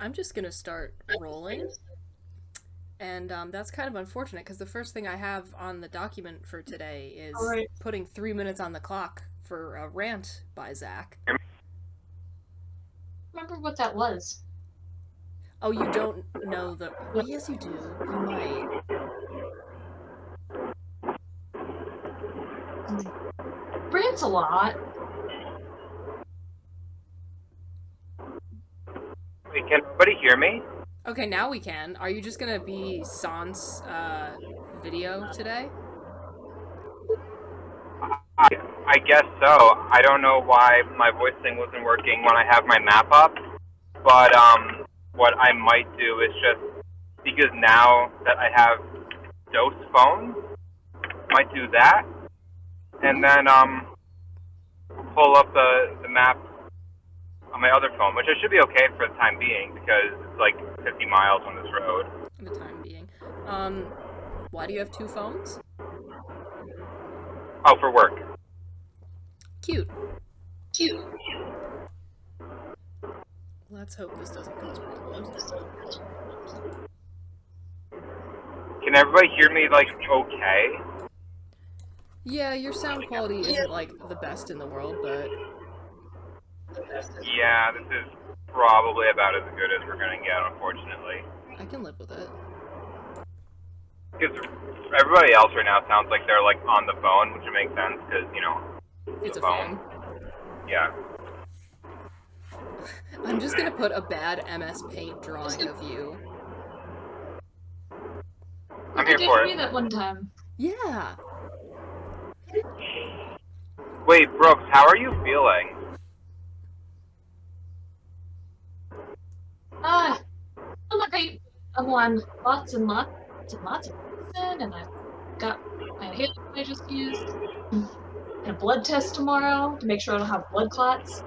I'm just gonna start rolling. And that's kind of unfortunate because the first thing I have on the document for today is Alright. putting 3 minutes on the clock for a rant by Zach. Remember what that was? Oh, you don't know the. Well, yes, you do. You might. Brand's a lot. Wait, can everybody hear me? Okay, now we can. Are you just gonna be Sans video today? I, I guess so. I don't know why my voice thing wasn't working when I have my map up, but what I might do is just, because now that I have those phones, might do that, and then pull up the map on my other phone, which I should be okay for the time being because it's like 50 miles on this road. For the time being. Why do you have two phones? Oh, for work. Cute. Let's hope this doesn't cause problems. Can everybody hear me, like, okay? Yeah, your sound quality isn't, like, the best in the world, but... Yeah, this is probably about as good as we're gonna get, unfortunately. I can live with it. Because everybody else right now sounds like they're, like, on the phone, which makes sense, because, you know, It's a phone. Yeah. I'm just gonna put a bad MS Paint drawing of you. I'm You here for did me it. that one time. Yeah! Wait, Brooks, how are you feeling? I'm like, I'm on lots and lots and lots of medicine, and I've got my inhaler I just used, and a blood test tomorrow to make sure I don't have blood clots.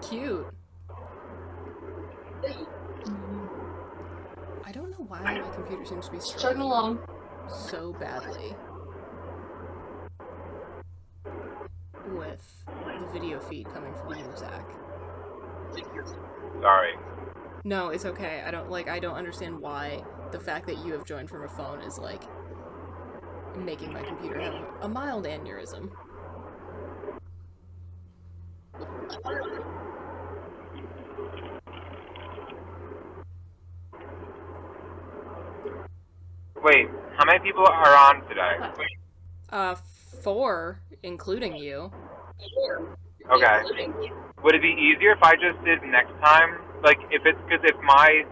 Cute. I don't know why my computer seems to be Chugging struggling along. so badly with the video feed coming from you, Zach. Sorry. No, it's okay. I don't understand why the fact that you have joined from a phone is, like, making my computer have a mild aneurysm. Wait, how many people are on today? 4, including you. Okay. Would it be easier if I just did next time? Like, if it's, because if my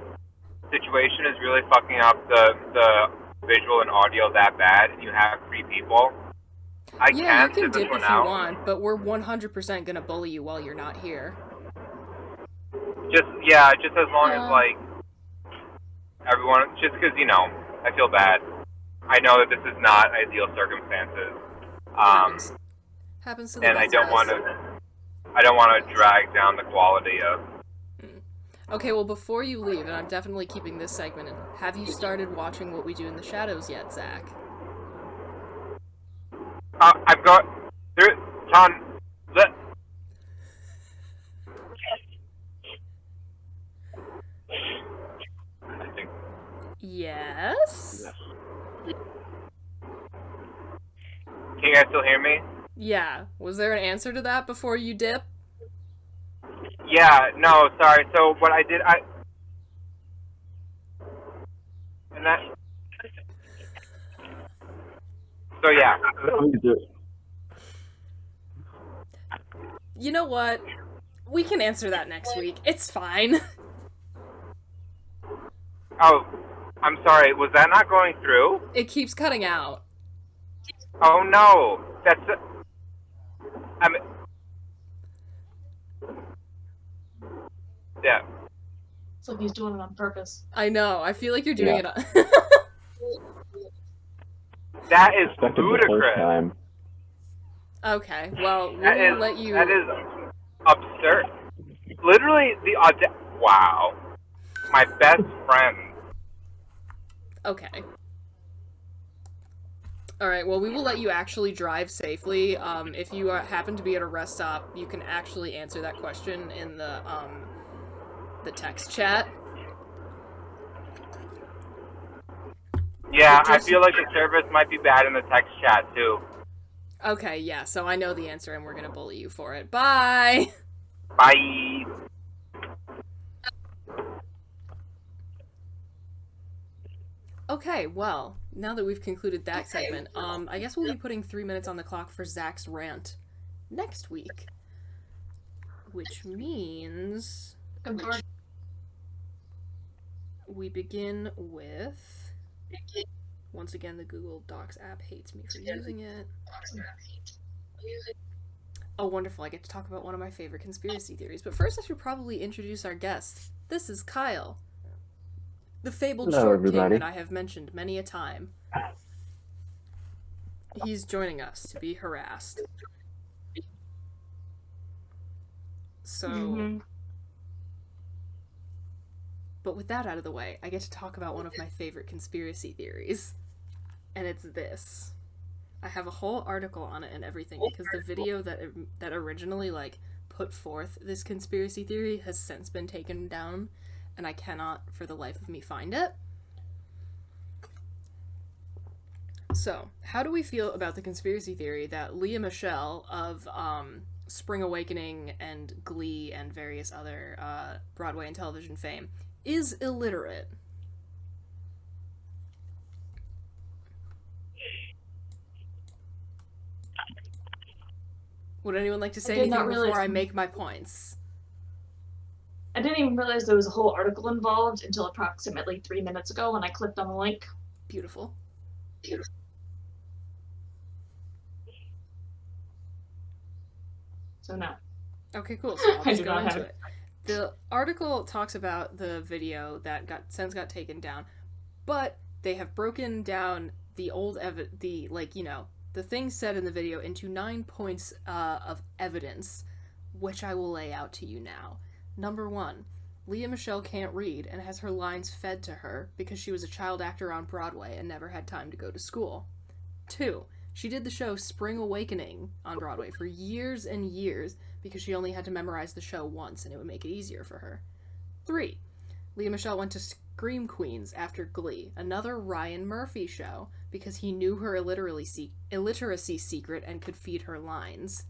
situation is really fucking up the visual and audio that bad, and you have 3 people, I Yeah, you can can sit this dip one if you out. want, but we're 100% gonna bully you while you're not here. Just as long as, like, everyone, just because, you know, I feel bad. I know that this is not ideal circumstances. Happens to the And best of us. I don't want to drag down the quality of. Okay, well, before you leave, and I'm definitely keeping this segment in, have you started watching What We Do in the Shadows yet, Zach? I've got there, John. I think. Yes? Can you guys still hear me? Yeah. Was there an answer to that before you dip? Yeah. No. Sorry. So what I did, and that. So yeah. You know what? We can answer that next week. It's fine. Oh, I'm sorry. Was that not going through? It keeps cutting out. Oh no. That's. Yeah. It's like he's doing it on purpose. I know. I feel like you're doing it on... That is ludicrous. Okay, well, we'll let you... That is absurd. Literally, wow. My best friend. Okay. Alright, well, we will let you actually drive safely. If you happen to be at a rest stop, you can actually answer that question in the text chat. Yeah, I Just- feel like the service might be bad in the text chat too. Okay, yeah, so I know the answer and we're gonna bully you for it. Bye! Bye. Okay, well, now that we've concluded that segment, I guess we'll be putting 3 minutes on the clock for Zach's rant next week. Which means we begin with... Once again, the Google Docs app hates me for using it. Oh, wonderful, I get to talk about one of my favorite conspiracy theories. But first I should probably introduce our guest. This is Kyle. The fabled Hello, short everybody. king that I have mentioned many a time. He's joining us to be harassed. So... But with that out of the way, I get to talk about one of my favorite conspiracy theories. And it's this. I have a whole article on it and everything because the video that originally, like, put forth this conspiracy theory has since been taken down, and I cannot, for the life of me, find it. So, how do we feel about the conspiracy theory that Lea Michele of Spring Awakening and Glee and various other Broadway and television fame is illiterate? Would anyone like to say anything before I make my points? I didn't even realize there was a whole article involved until approximately 3 minutes ago when I clicked on the link. Beautiful. So no. Okay, cool. So I'll I just do go not into have it. The article talks about the video that got taken down, but they have broken down the old the things said in the video into 9 points of evidence, which I will lay out to you now. Number 1, Lea Michele can't read and has her lines fed to her because she was a child actor on Broadway and never had time to go to school. 2, she did the show Spring Awakening on Broadway for years and years because she only had to memorize the show once and it would make it easier for her. 3, Lea Michele went to Scream Queens after Glee, another Ryan Murphy show, because he knew her illiteracy secret and could feed her lines.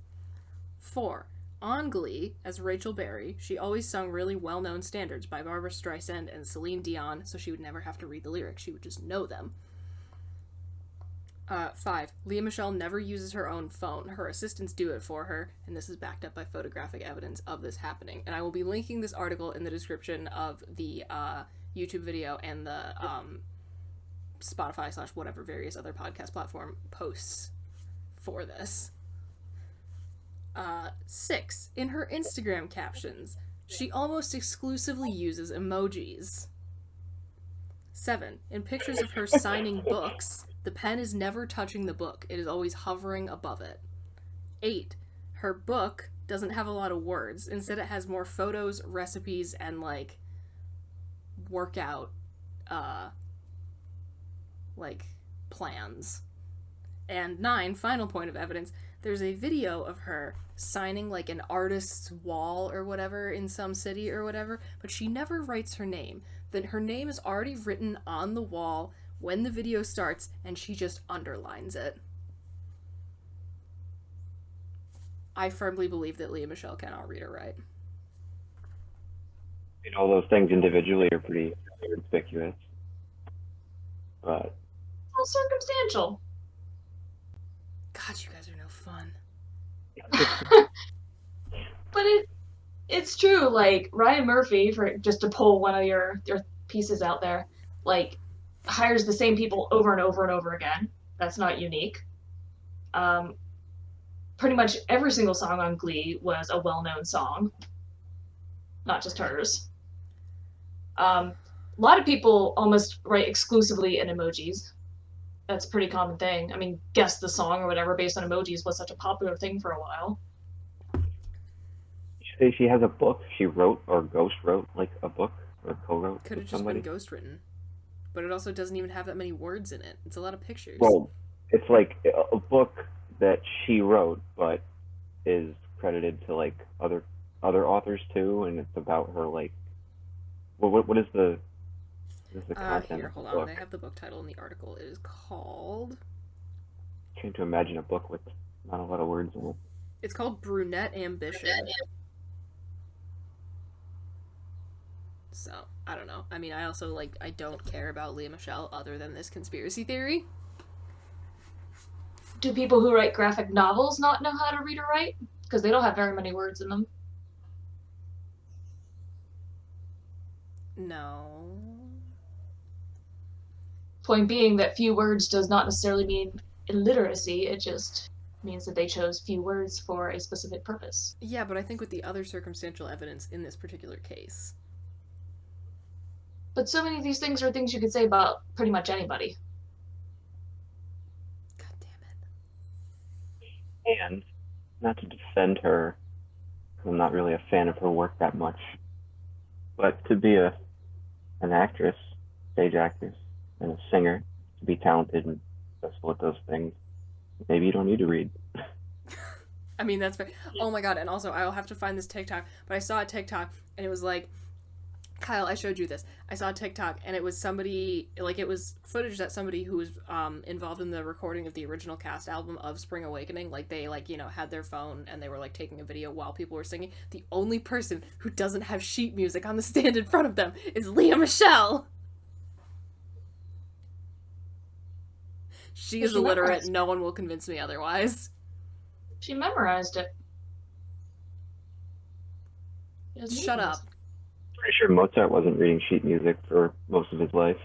4, on Glee, as Rachel Berry, she always sung really well-known standards by Barbra Streisand and Celine Dion, so she would never have to read the lyrics, she would just know them. 5, Lea Michele never uses her own phone. Her assistants do it for her, and this is backed up by photographic evidence of this happening. And I will be linking this article in the description of the YouTube video and the Spotify / whatever various other podcast platform posts for this. 6, in her Instagram captions, she almost exclusively uses emojis. 7, in pictures of her signing books, the pen is never touching the book. It is always hovering above it. 8, her book doesn't have a lot of words. Instead, it has more photos, recipes, and, like, workout, plans. And 9, final point of evidence, there's a video of her signing, like, an artist's wall or whatever in some city or whatever, but she never writes her name. Then her name is already written on the wall when the video starts, and she just underlines it. I firmly believe that Lea Michele cannot read or write. All those things individually are pretty conspicuous. But Well, circumstantial. God, you guys are no fun. But it's true, like, Ryan Murphy, for just to pull one of your pieces out there, like, hires the same people over and over and over again. That's not unique. Pretty much every single song on Glee was a well-known song. Not just hers. A lot of people almost write exclusively in emojis. That's a pretty common thing. I mean, guess the song or whatever based on emojis was such a popular thing for a while. you say she has a book she wrote or ghost wrote, like a book or co-wrote Could have with just somebody? been ghostwritten. But it also doesn't even have that many words in it. It's a lot of pictures. Well, it's like a book that she wrote, but is credited to like other authors too, and it's about her like. What is the This is the content Here, of hold the on. book. They have the book title in the article. It is called... I'm trying to imagine a book with not a lot of words in it. It's called Brunette Ambition. So, I don't know. I mean, I also, like, I don't care about Lea Michele other than this conspiracy theory. Do people who write graphic novels not know how to read or write? Because they don't have very many words in them. No. Point being that few words does not necessarily mean illiteracy, it just means that they chose few words for a specific purpose. Yeah, but I think with the other circumstantial evidence in this particular case. But so many of these things are things you could say about pretty much anybody. God damn it. And not to defend her, I'm not really a fan of her work that much, but to be an actress, stage actress, and a singer, to be talented and successful at those things, maybe you don't need to read. I mean, that's fair. Oh my god, and also, I'll have to find this TikTok, but I saw a TikTok, and it was like, Kyle, I showed you this. I saw a TikTok, and it was somebody, like, it was footage that somebody who was involved in the recording of the original cast album of Spring Awakening, like, they, like, you know, had their phone, and they were, like, taking a video while people were singing. The only person who doesn't have sheet music on the stand in front of them is Lea Michele! She is illiterate, no one will convince me otherwise. She memorized it. Shut up. Pretty sure Mozart wasn't reading sheet music for most of his life.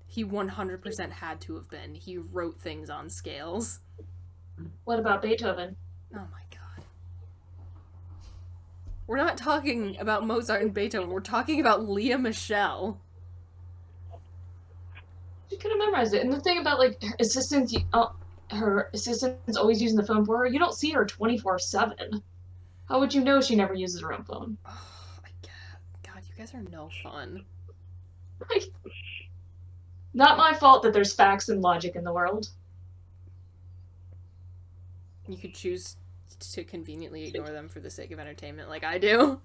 He 100% had to have been. He wrote things on scales. What about Beethoven? Oh my god. We're not talking about Mozart and Beethoven, we're talking about Lea Michele. She could have memorized it. And the thing about, like, her assistant's always using the phone for her, you don't see her 24/7. How would you know she never uses her own phone? Oh, I get. God, you guys are no fun. Not my fault that there's facts and logic in the world. You could choose to conveniently ignore them for the sake of entertainment, like I do.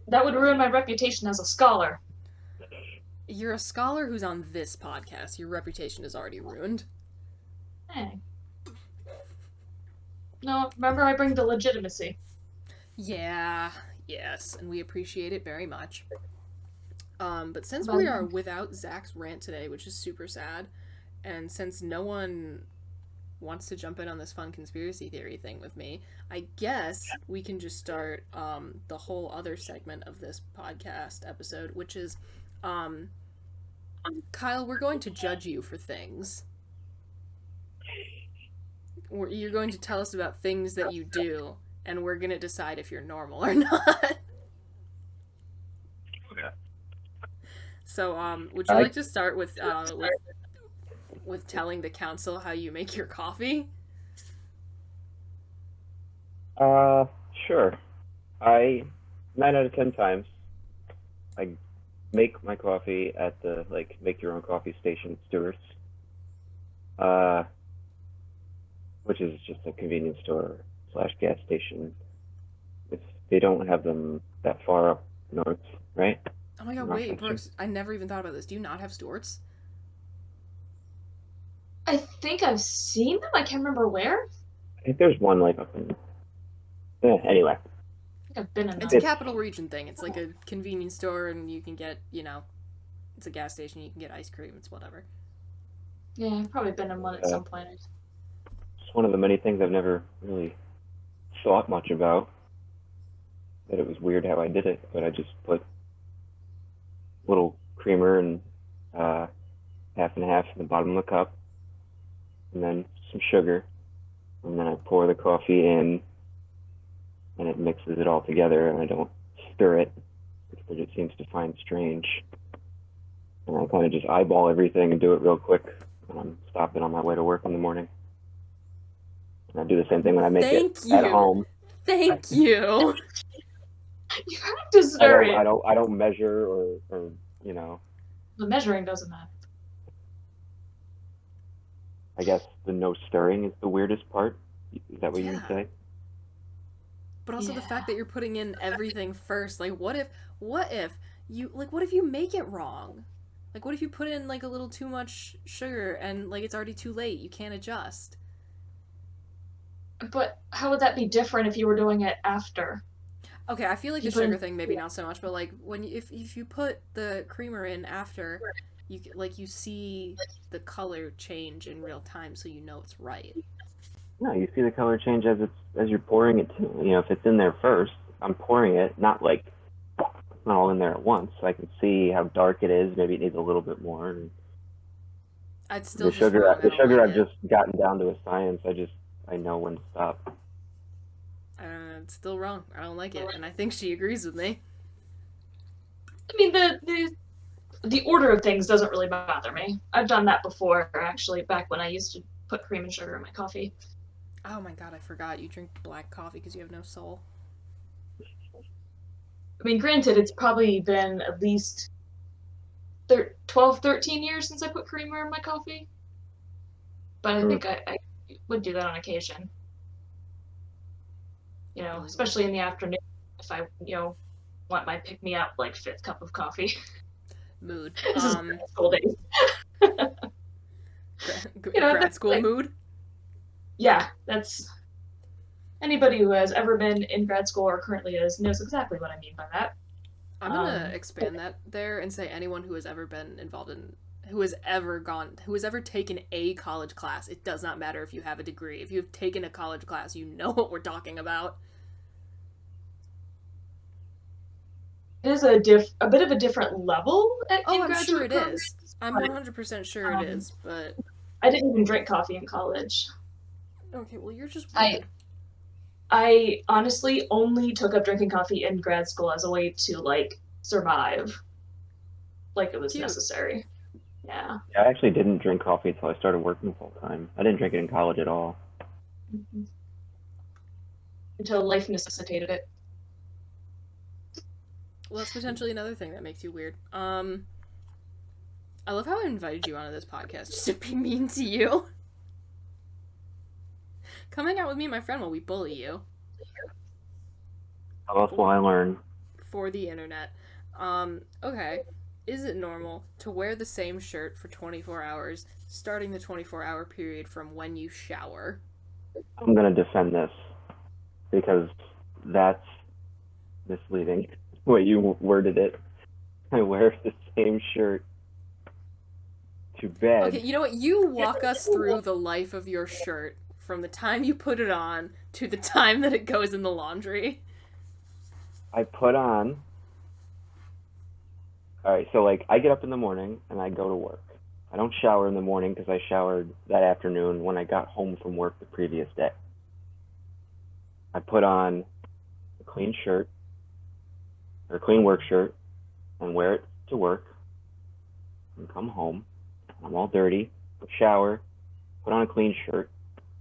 That would ruin my reputation as a scholar. You're a scholar who's on this podcast. Your reputation is already ruined. Hey. No, remember I bring the legitimacy. Yeah, yes, and we appreciate it very much. But since we are without Zach's rant today, which is super sad, and since no one wants to jump in on this fun conspiracy theory thing with me, I guess we can just start the whole other segment of this podcast episode, which is, Kyle, we're going to judge you for things. You're going to tell us about things that you do, and we're going to decide if you're normal or not. Okay. So, would you like to start with telling the council how you make your coffee? Sure. 9 out of 10 times, I make my coffee at the, like, make your own coffee station, Stewart's. Which is just a convenience store / gas station. If they don't have them that far up north, right? Oh my god, wait, Brooks, I never even thought about this. Do you not have Stewart's? I think I've seen them. I can't remember where. I think there's one, like, up in... anyway. I think I've been in It's them. a capital region thing. It's like a convenience store, and you can get, you know, it's a gas station, you can get ice cream, it's whatever. Yeah, I've probably been in one at some point. It's one of the many things I've never really thought much about. That it was weird how I did it, but I just put a little creamer and half and half in the bottom of the cup, and then some sugar, and then I pour the coffee in, and it mixes it all together, and I don't stir it, which Bridget seems to find strange. And I kind of just eyeball everything and do it real quick when I'm stopping on my way to work in the morning. And I do the same thing when I make it at home. Thank you. You have to stir it. I don't measure or you know. The measuring doesn't matter. I guess the no stirring is the weirdest part. Is that what you would say? But also the Yeah. fact that you're putting in everything first. Like, what if you make it wrong? Like, what if you put in, like, a little too much sugar and, like, it's already too late? You can't adjust. But how would that be different if you were doing it after? Okay, I feel like You the put sugar in, thing maybe not so much, but, like, if you put the creamer in after, you see the color change in real time, so you know it's right. No, you see the color change as you're pouring it too. You know, if it's in there first, I'm pouring it not like not all in there at once, so I can see how dark it is. Maybe it needs a little bit more. And I'd still the just wrong. I the don't sugar like I've it. just gotten down to a science. I know when to stop. It's still wrong. I don't like it, and I think she agrees with me. I mean, the order of things doesn't really bother me. I've done that before, actually, back when I used to put cream and sugar in my coffee. Oh my god, I forgot. You drink black coffee because you have no soul. I mean, granted, it's probably been at least 12, 13 years since I put creamer in my coffee. But I think I would do that on occasion. You know, especially in the afternoon if I, want my pick-me-up, like, 5th cup of coffee. Mood. This is grad school days. Grad school like, mood? Yeah, that's... Anybody who has ever been in grad school or currently is knows exactly what I mean by that. I'm gonna expand that there and say anyone who has ever been involved in, who has ever taken a college class. It does not matter if you have a degree. If you've taken a college class, you know what we're talking about. It is a bit of a different level in I'm sure graduate it programs, is. I'm 100% sure it is, but... I didn't even drink coffee in college. Okay, well, you're just weird. I honestly only took up drinking coffee in grad school as a way to, like, survive. Like it was necessary. Yeah. I actually didn't drink coffee until I started working full time. I didn't drink it in college at all. Mm-hmm. Until life necessitated it. Well, that's potentially another thing that makes you weird. I love how I invited you onto this podcast just to be mean to you. Come hang out with me and my friend while we bully you. How else will I learn? For the internet. Okay. Is it normal to wear the same shirt for 24 hours, starting the 24-hour period from when you shower? I'm going to defend this because that's misleading. The way you worded it. I wear the same shirt to bed. Okay, you know what? You walk us through the life of your shirt from the time you put it on to the time that it goes in the laundry. I put on... Alright, so like I get up in the morning and I go to work. I don't shower in the morning because I showered that afternoon when I got home from work the previous day. I put on a clean shirt, or a clean work shirt, and wear it to work, and come home. I'm all dirty, shower, put on a clean shirt,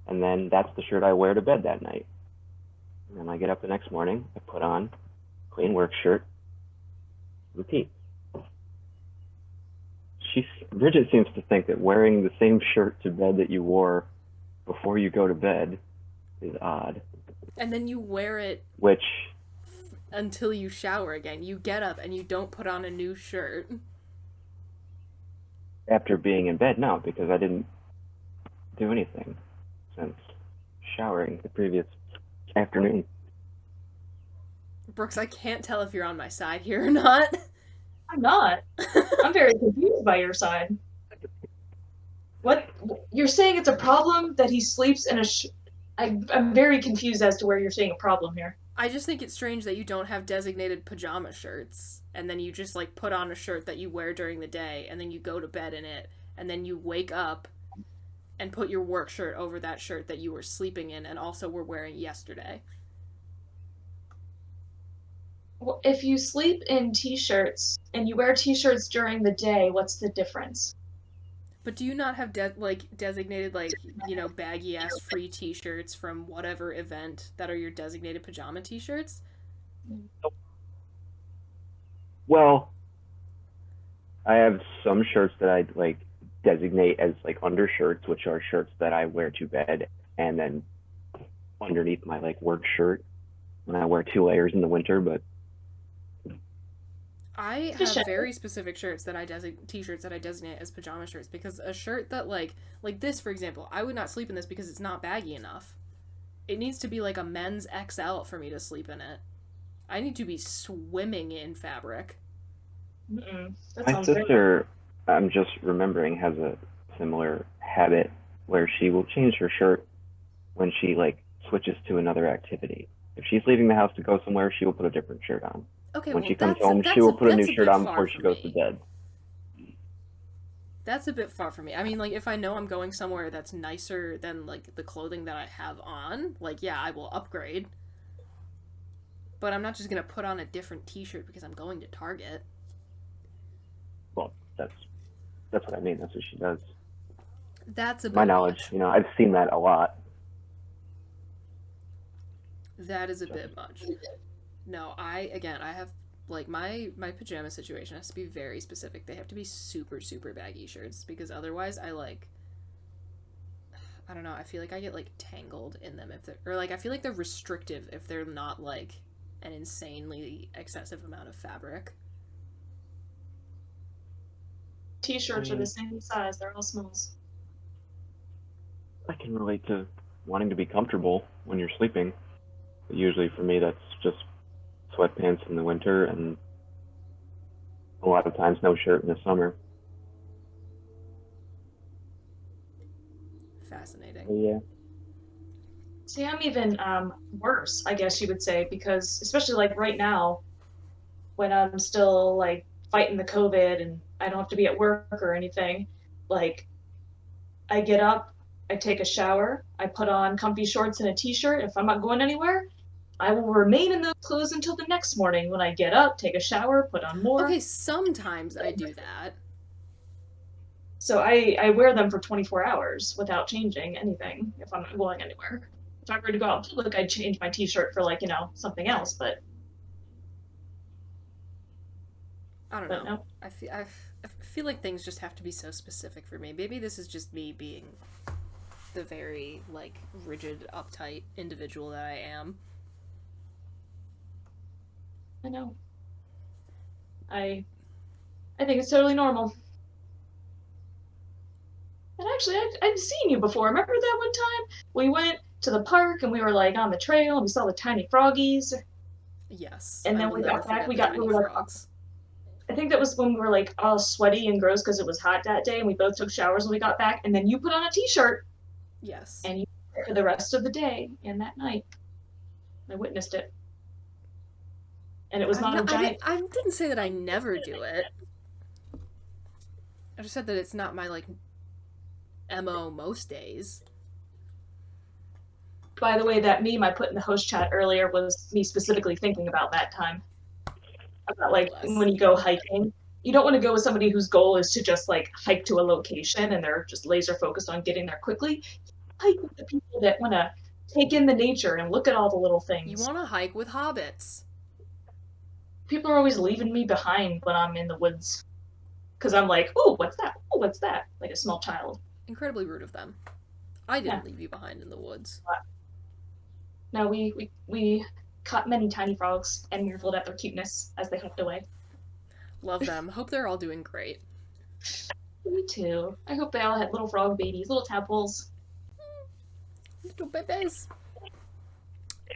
and then that's the shirt I wear to bed that night. And then I get up the next morning, I put on a clean work shirt, repeat. Bridget seems to think that wearing the same shirt to bed that you wore before you go to bed is odd. And then you wear it Which... until you shower again. You get up and you don't put on a new shirt. After being in bed, no, because I didn't do anything since showering the previous afternoon. Brooks, I can't tell if you're on my side here or not. I'm not. I'm very confused by your side. What? You're saying it's a problem that he sleeps in a I'm very confused as to where you're seeing a problem here. I just think it's strange that you don't have designated pajama shirts, and then you just, like, put on a shirt that you wear during the day, and then you go to bed in it, and then you wake up and put your work shirt over that shirt that you were sleeping in and also were wearing yesterday. Well, if you sleep in t-shirts and you wear t-shirts during the day, what's the difference? But do you not have designated, like, you know, baggy ass free t-shirts from whatever event that are your designated pajama t-shirts? Well, I have some shirts that I like designate as like undershirts, which are shirts that I wear to bed, and then underneath my like work shirt when I wear 2 layers in the winter, but I have very specific shirts that t-shirts that I designate as pajama shirts, because a shirt that like this, for example, I would not sleep in this because it's not baggy enough. It needs to be like a men's XL for me to sleep in it. I need to be swimming in fabric. My sister, I'm just remembering, has a similar habit where she will change her shirt when she like switches to another activity. If she's leaving the house to go somewhere, she will put a different shirt on. Okay, when she comes home, she will put a new shirt on before she goes to bed. That's a bit far from me. I mean, like, if I know I'm going somewhere that's nicer than, like, the clothing that I have on, like, yeah, I will upgrade. But I'm not just gonna put on a different t-shirt because I'm going to Target. Well, that's what I mean. That's what she does. That's a bit my knowledge. much. You know, I've seen that a lot. That is a bit much. No, I have, like, my pajama situation has to be very specific. They have to be super, super baggy shirts, because otherwise I don't know, I feel like I get, like, tangled in them if they're, or, like, I feel like they're restrictive if they're not, like, an insanely excessive amount of fabric. T-shirts are the same size, they're all smalls. I can relate to wanting to be comfortable when you're sleeping. But usually for me, that's just sweatpants in the winter and a lot of times no shirt in the summer. Fascinating. Yeah. See, I'm even worse, I guess you would say, because especially like right now, when I'm still like fighting the COVID and I don't have to be at work or anything, like I get up, I take a shower, I put on comfy shorts and a t-shirt. If I'm not going anywhere, I will remain in those clothes until the next morning when I get up, take a shower, put on more. Okay, sometimes I do that. So I wear them for 24 hours without changing anything if I'm not going anywhere. If I were to go out in public, I'd change my t-shirt for, like, you know, something else, but... I don't know. No. I feel like things just have to be so specific for me. Maybe this is just me being the very, like, rigid, uptight individual that I am. I know. I think it's totally normal. And actually, I've seen you before. Remember that one time we went to the park and we were like on the trail and we saw the tiny froggies? Yes. And then we got back. We were like, I think that was when we were like all sweaty and gross because it was hot that day, and we both took showers when we got back. And then you put on a t-shirt. Yes. And you wore it for the rest of the day and that night. I witnessed it. And it was not a giant... I didn't say that I never do it. I just said that it's not my, like, MO most days. By the way, that meme I put in the host chat earlier was me specifically thinking about that time. About, like, when you go hiking, you don't want to go with somebody whose goal is to just, like, hike to a location and they're just laser focused on getting there quickly. Hike with the people that want to take in the nature and look at all the little things. You want to hike with hobbits. People are always leaving me behind when I'm in the woods. Because I'm like, oh, what's that? Oh, what's that? Like a small child. Incredibly rude of them. I didn't leave you behind in the woods. No, we caught many tiny frogs and marveled at their cuteness as they hopped away. Love them. Hope they're all doing great. Me too. I hope they all had little frog babies, little tadpoles. Little babies.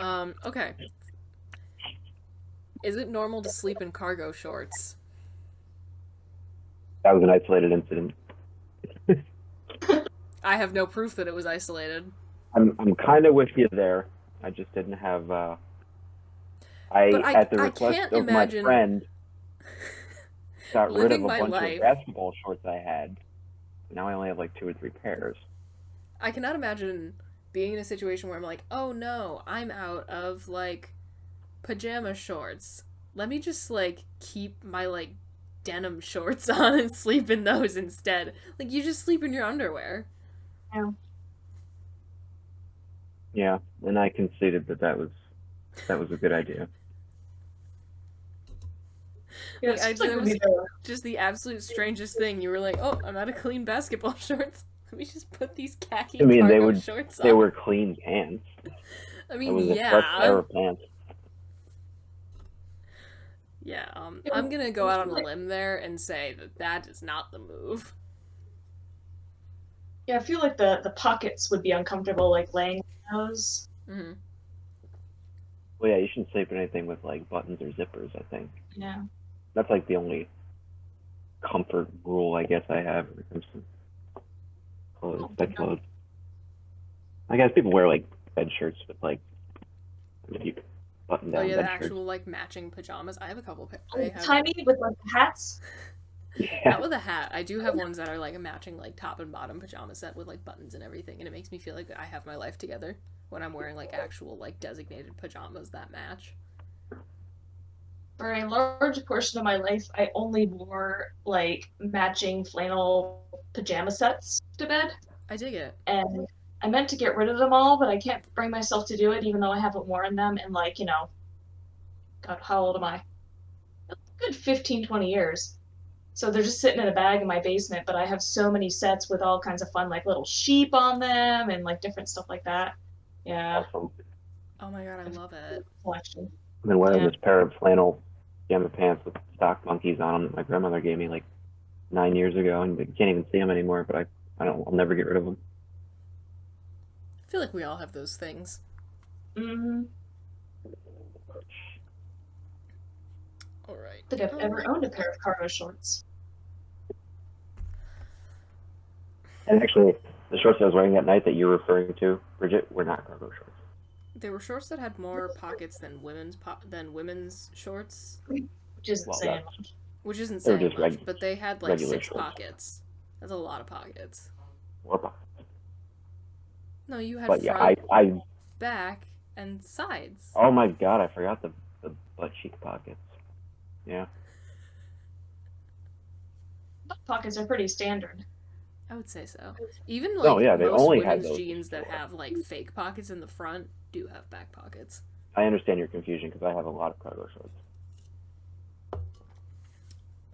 Okay. Is it normal to sleep in cargo shorts? That was an isolated incident. I have no proof that it was isolated. I'm kind of with you there. I just didn't have. At the request of my friend, got rid of a bunch of basketball shorts I had. Now I only have like 2 or 3 pairs. I cannot imagine being in a situation where I'm like, oh no, I'm out of, like, pajama shorts. Let me just, like, keep my, like, denim shorts on and sleep in those instead. Like, you just sleep in your underwear. Yeah. Yeah, and I conceded that was a good idea. Yeah, like, it was just the absolute strangest thing. You were like, oh, I'm out of clean basketball shorts. Let me just put these khaki cargo shorts on. They were clean pants. I mean, it was a fresh pair of pants. Yeah, I'm gonna go out on a limb there and say that is not the move. Yeah, I feel like the pockets would be uncomfortable, like laying on those. Mm-hmm. Well, yeah, you shouldn't sleep in anything with like buttons or zippers. I think Yeah. that's like the only comfort rule I guess I have when it comes to clothes, bed clothes. I guess people wear like bed shirts with like button down Oh yeah, bed the shirts. actual like matching pajamas. I have a couple. Tiny with like the hats. Yeah. Not with a hat. I do have ones that are like a matching like top and bottom pajama set with like buttons and everything, and it makes me feel like I have my life together when I'm wearing like actual like designated pajamas that match. For a large portion of my life, I only wore like matching flannel pajama sets to bed. I dig it. And I meant to get rid of them all, but I can't bring myself to do it, even though I haven't worn them in like, God, how old am I? A good 15, 20 years. So they're just sitting in a bag in my basement, but I have so many sets with all kinds of fun, like little sheep on them and like different stuff like that. Yeah. Awesome. Oh my god, I love it. Collection. I've been wearing this pair of flannel pajama pants with stock monkeys on them that my grandmother gave me like 9 years ago, and you can't even see them anymore. But I'll never get rid of them. I feel like we all have those things. Mm-hmm. All right. I think I've ever owned a pair of cargo shorts. And actually, the shorts I was wearing that night that you're referring to, Bridget, were not cargo shorts. They were shorts that had more pockets than women's shorts, Which isn't saying much. which isn't They were saying just much, but they had like 6 shorts. pockets. That's a lot of pockets. More pockets. No, you had But yeah, front, back, and sides. Oh my god, I forgot the butt cheek pockets. Yeah. Butt pockets are pretty standard. I would say so. Even like they most only had women's those jeans that before. have like fake pockets in the front do have back pockets. I understand your confusion because I have a lot of cargo shorts.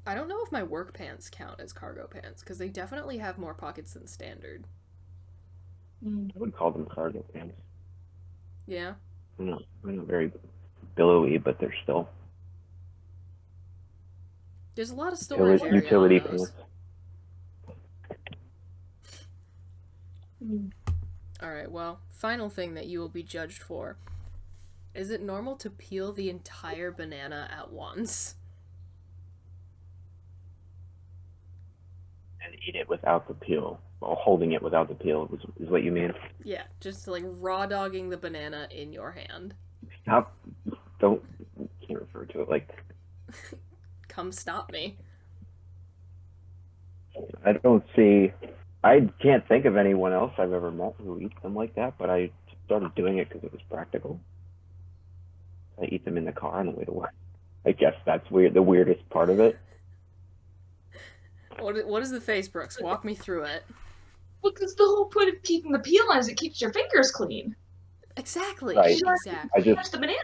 I don't know if my work pants count as cargo pants because they definitely have more pockets than standard. I would call them cargo pants. Yeah. They're not very billowy, but they're still There's a lot of storage area utility on those. pants. Alright, well, final thing that you will be judged for. Is it normal to peel the entire banana at once? And eat it without the peel. Well, holding it without the peel is what you mean. Yeah, just like raw dogging the banana in your hand. Stop. Can't refer to it like. Come stop me. I can't think of anyone else I've ever met who eats them like that, but I started doing it because it was practical. I eat them in the car on the way to work. I guess that's weird. The weirdest part of it. What is the face, Brooks? Walk me through it. Well, because the whole point of keeping the peel on is it keeps your fingers clean. Exactly. Right. Exactly. Touch the banana.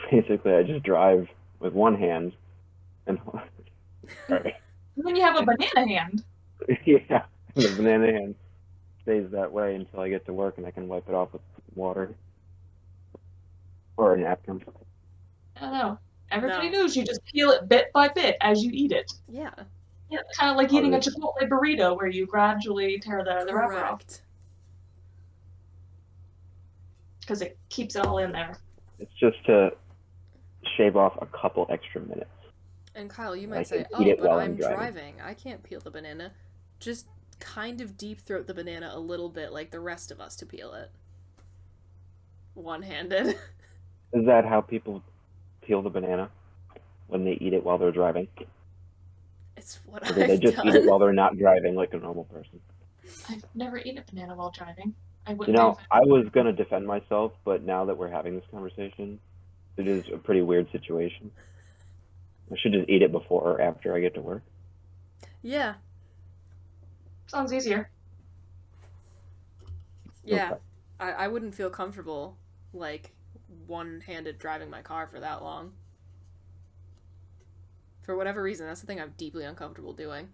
Basically, I just drive with one hand and. Sorry. And then you have a banana hand. Yeah, the banana hand stays that way until I get to work and I can wipe it off with water or a napkin. I don't know. Everybody knows you just peel it bit by bit as you eat it. Yeah. Yeah, kind of like eating a Chipotle burrito where you gradually tear the wrapper off. Because it keeps it all in there. It's just to shave off a couple extra minutes. And Kyle, you might say, but I'm driving. I can't peel the banana. Just kind of deep throat the banana a little bit like the rest of us to peel it. One-handed. Is that how people peel the banana? When they eat it while they're driving? It's what Or do they just eat it while they're not driving like a normal person? I've never eaten a banana while driving. I was going to defend myself, but now that we're having this conversation, it is a pretty weird situation. I should just eat it before or after I get to work. Yeah. Sounds easier. Yeah. Okay. I wouldn't feel comfortable, like, one-handed driving my car for that long. For whatever reason, that's the thing I'm deeply uncomfortable doing.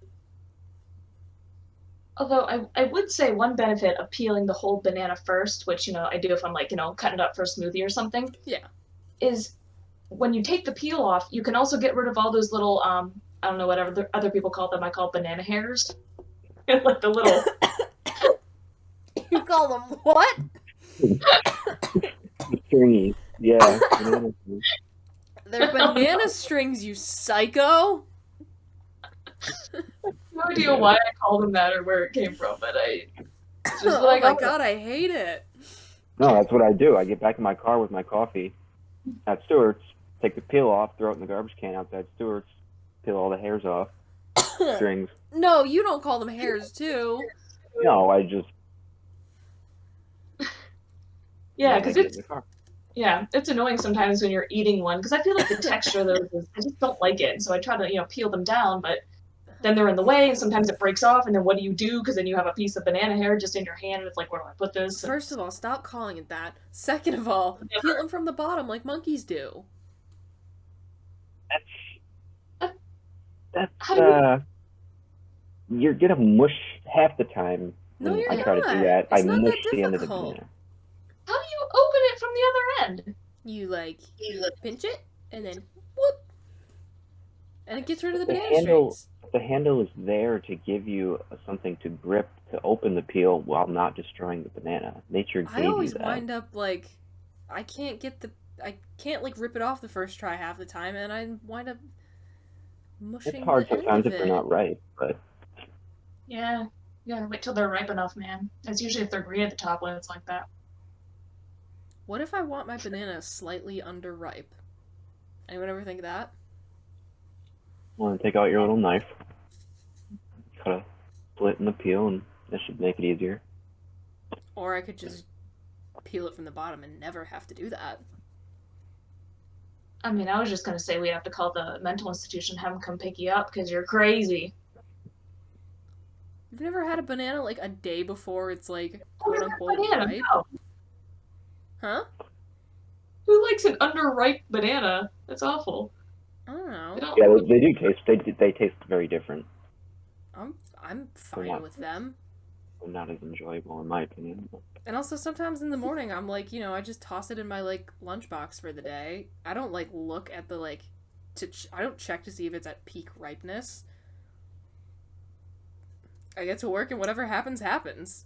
Although I would say one benefit of peeling the whole banana first, which, I do if I'm, like, cutting it up for a smoothie or something. Yeah. Is when you take the peel off, you can also get rid of all those little I don't know whatever the other people call them. I call it banana hairs. Like the little. You call them what? Stringy. Yeah. They're banana strings, you psycho. No idea why I called them that or where it came from, but it's just Oh what I my got. god, I hate it. No, that's what I do. I get back in my car with my coffee at Stewart's, take the peel off, throw it in the garbage can outside Stewart's, peel all the hairs off, strings. No, you don't call them hairs too. No, I just. Yeah, I because get in it's the car. yeah, it's annoying sometimes when you're eating one because I feel like the texture of those is, I just don't like it, and so I try to peel them down, but then they're in the way, and sometimes it breaks off, and then what do you do? Because then you have a piece of banana hair just in your hand, and it's like, where do I put this? First of all, stop calling it that. Second of all, peel them from the bottom like monkeys do. That's How do you're gonna mush half the time. No, when you're I try to not. do that. It's I not mush that the end of the difficult. banana. How do you open it from the other end? You pinch it, and then whoop. And it gets rid of the The banana handle- strings. The handle is there to give you something to grip to open the peel while not destroying the banana. Nature gave I always you that. wind up like, I can't like rip it off the first try half the time, and I wind up mushing It's hard the end sometimes of if it. they're not right, but Yeah, you gotta wait till they're ripe enough, man. It's usually if they're green at the top when it's like that. What if I want my banana slightly underripe? Anyone ever think of that? want to take out your little knife, cut a split in the peel, and that should make it easier. Or I could just peel it from the bottom and never have to do that. I mean, I was just gonna say we have to call the mental institution, have them come pick you up because you're crazy. You've never had a banana like a day before it's like Oh, quote it's unquote banana, ripe? no. Huh? Who likes an underripe banana? That's awful. I don't know. They don't- Yeah, they do taste. They taste very different. I'm fine Yeah. with them. They're not as enjoyable in my opinion. And also sometimes in the morning I'm like, I just toss it in my like lunchbox for the day. I don't like look at the like I don't check to see if it's at peak ripeness. I get to work and whatever happens happens.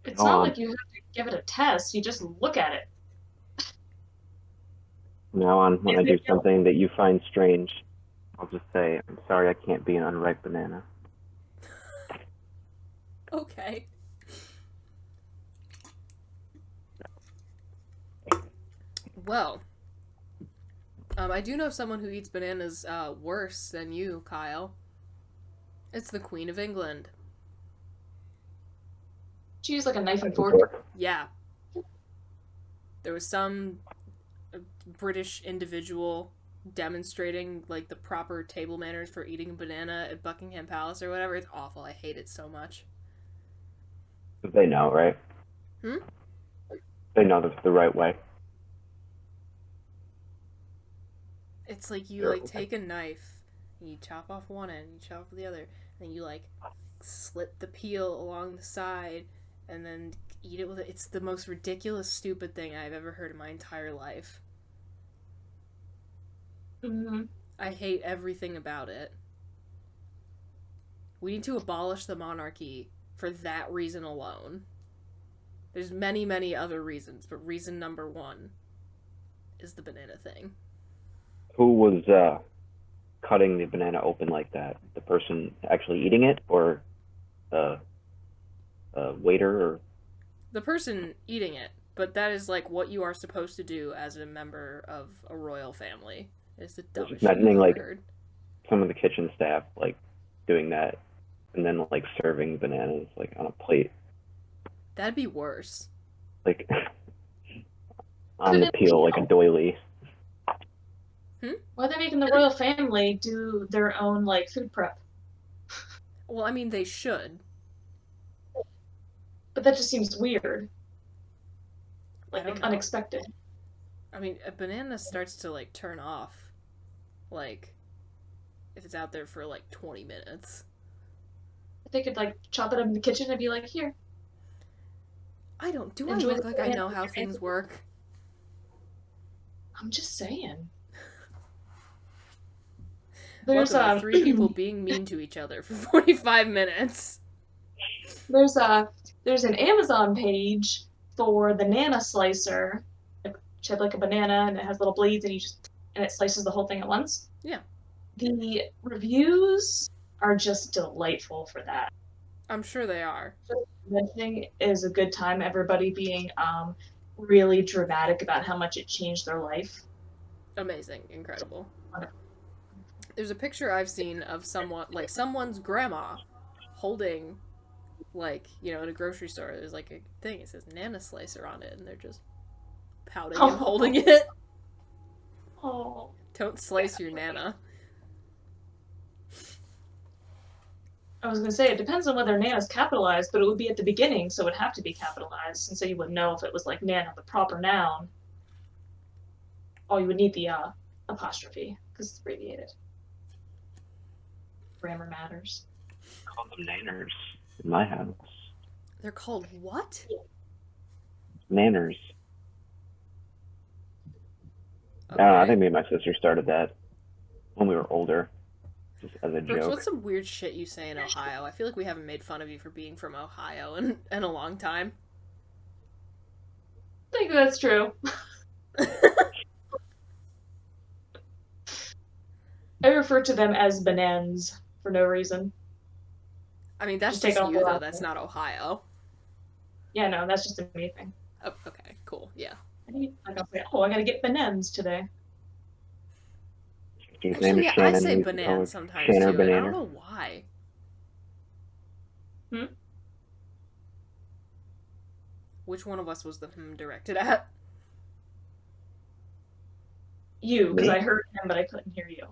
It's not like you have to give it a test. You just look at it. From now on, when I do something that you find strange, I'll just say, "I'm sorry, I can't be an unripe banana." Okay. Well, I do know someone who eats bananas worse than you, Kyle. It's the Queen of England. She used like a knife and fork. Yeah. There was some British individual demonstrating like the proper table manners for eating a banana at Buckingham Palace or whatever. It's awful. I hate it so much. They know, right? They know that's the right way. It's like you like take a knife and you chop off one end, you chop off the other, and you like slit the peel along the side and then eat it with it. It's the most ridiculous, stupid thing I've ever heard in my entire life. Mm-hmm. I hate everything about it. We need to abolish the monarchy for that reason alone. There's many, many other reasons, but reason number one is the banana thing. Who was cutting the banana open like that? The person actually eating it, or a waiter, or The person eating it, but that is like what you are supposed to do as a member of a royal family. It's the dumbest shit I've imagining, ever like, heard. some of the kitchen staff like doing that, and then like serving bananas like on a plate, That'd be worse. like on the peel, like a doily. Why are they making the royal family do their own like food prep? Well, I mean, they should. But that just seems weird. I don't Like know. unexpected. I mean, a banana starts to like turn off, like, if it's out there for like 20 minutes. They could like chop it up in the kitchen and be like, here. Do I Enjoy look the like I banana know with how your things hands. work? I'm just saying. Welcome to 3 people being mean to each other for 45 minutes. There's an Amazon page for the Nana Slicer, which has like a banana and it has little blades and it slices the whole thing at once. Yeah. The reviews are just delightful for that. I'm sure they are. Just mentioning is a good time. Everybody being really dramatic about how much it changed their life. Amazing, incredible. There's a picture I've seen of someone's grandma holding, like, you know, in a grocery store, there's like a thing, it says Nana Slicer on it, and they're just pouting and holding it. Oh. Don't slice your Nana. I was going to say, it depends on whether Nana's capitalized, but it would be at the beginning, so it would have to be capitalized, and so you wouldn't know if it was like Nana, the proper noun. Oh, you would need the apostrophe, because it's abbreviated. Grammar matters. Call them nanners in my house. They're called what? Nanners. Okay. I think me and my sister started that when we were older, just as a Brooks, joke. what's some weird shit you say in Ohio? I feel like we haven't made fun of you for being from Ohio in a long time. I think that's true. I refer to them as bananas for no reason. I mean, that's Just take just off you, the though. last That's one. not Ohio. Yeah, no, that's just a me thing. Oh, okay, cool, yeah. Like I'll say, oh, I gotta get bananas today. His Actually, name is yeah, Shannon. I say We banana call it sometimes, Shannon too, and I Banana. don't know why. Which one of us was the directed at? You, because Me? I heard him, but I couldn't hear you.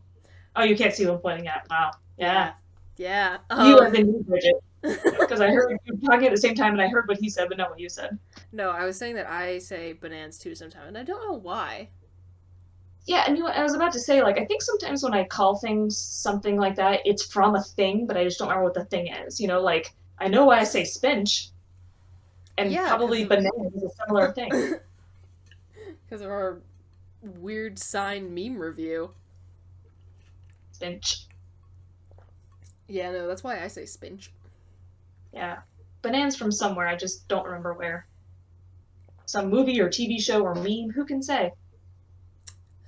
Oh, you can't see who I'm pointing at. Wow. Yeah. Yeah. You as in you, Bridget. Because I heard you talking at the same time, and I heard what he said, but not what you said. No, I was saying that I say bananas, too, sometimes, and I don't know why. Yeah, and you know, I was about to say, like, I think sometimes when I call things something like that, it's from a thing, but I just don't remember what the thing is. You know, like, I know why I say spinach, and Yeah, probably 'cause of- banana is a similar thing. Because of our weird sign meme review. Spinach. Yeah, no, that's why I say spinch. Yeah. Banana's from somewhere, I just don't remember where. Some movie or TV show or meme, who can say?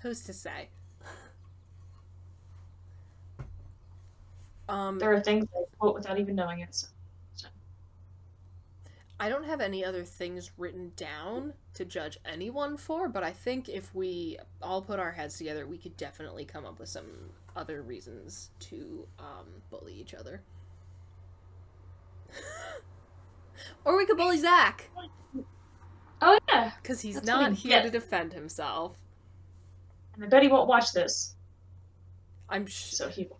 Who's to say? There are things I quote without even knowing it. So. I don't have any other things written down to judge anyone for, but I think if we all put our heads together, we could definitely come up with some other reasons to bully each other. Or we could bully Zach! Oh yeah, Because he's That's not what he here to gets. defend himself. and I bet he won't watch this, I'm so he will.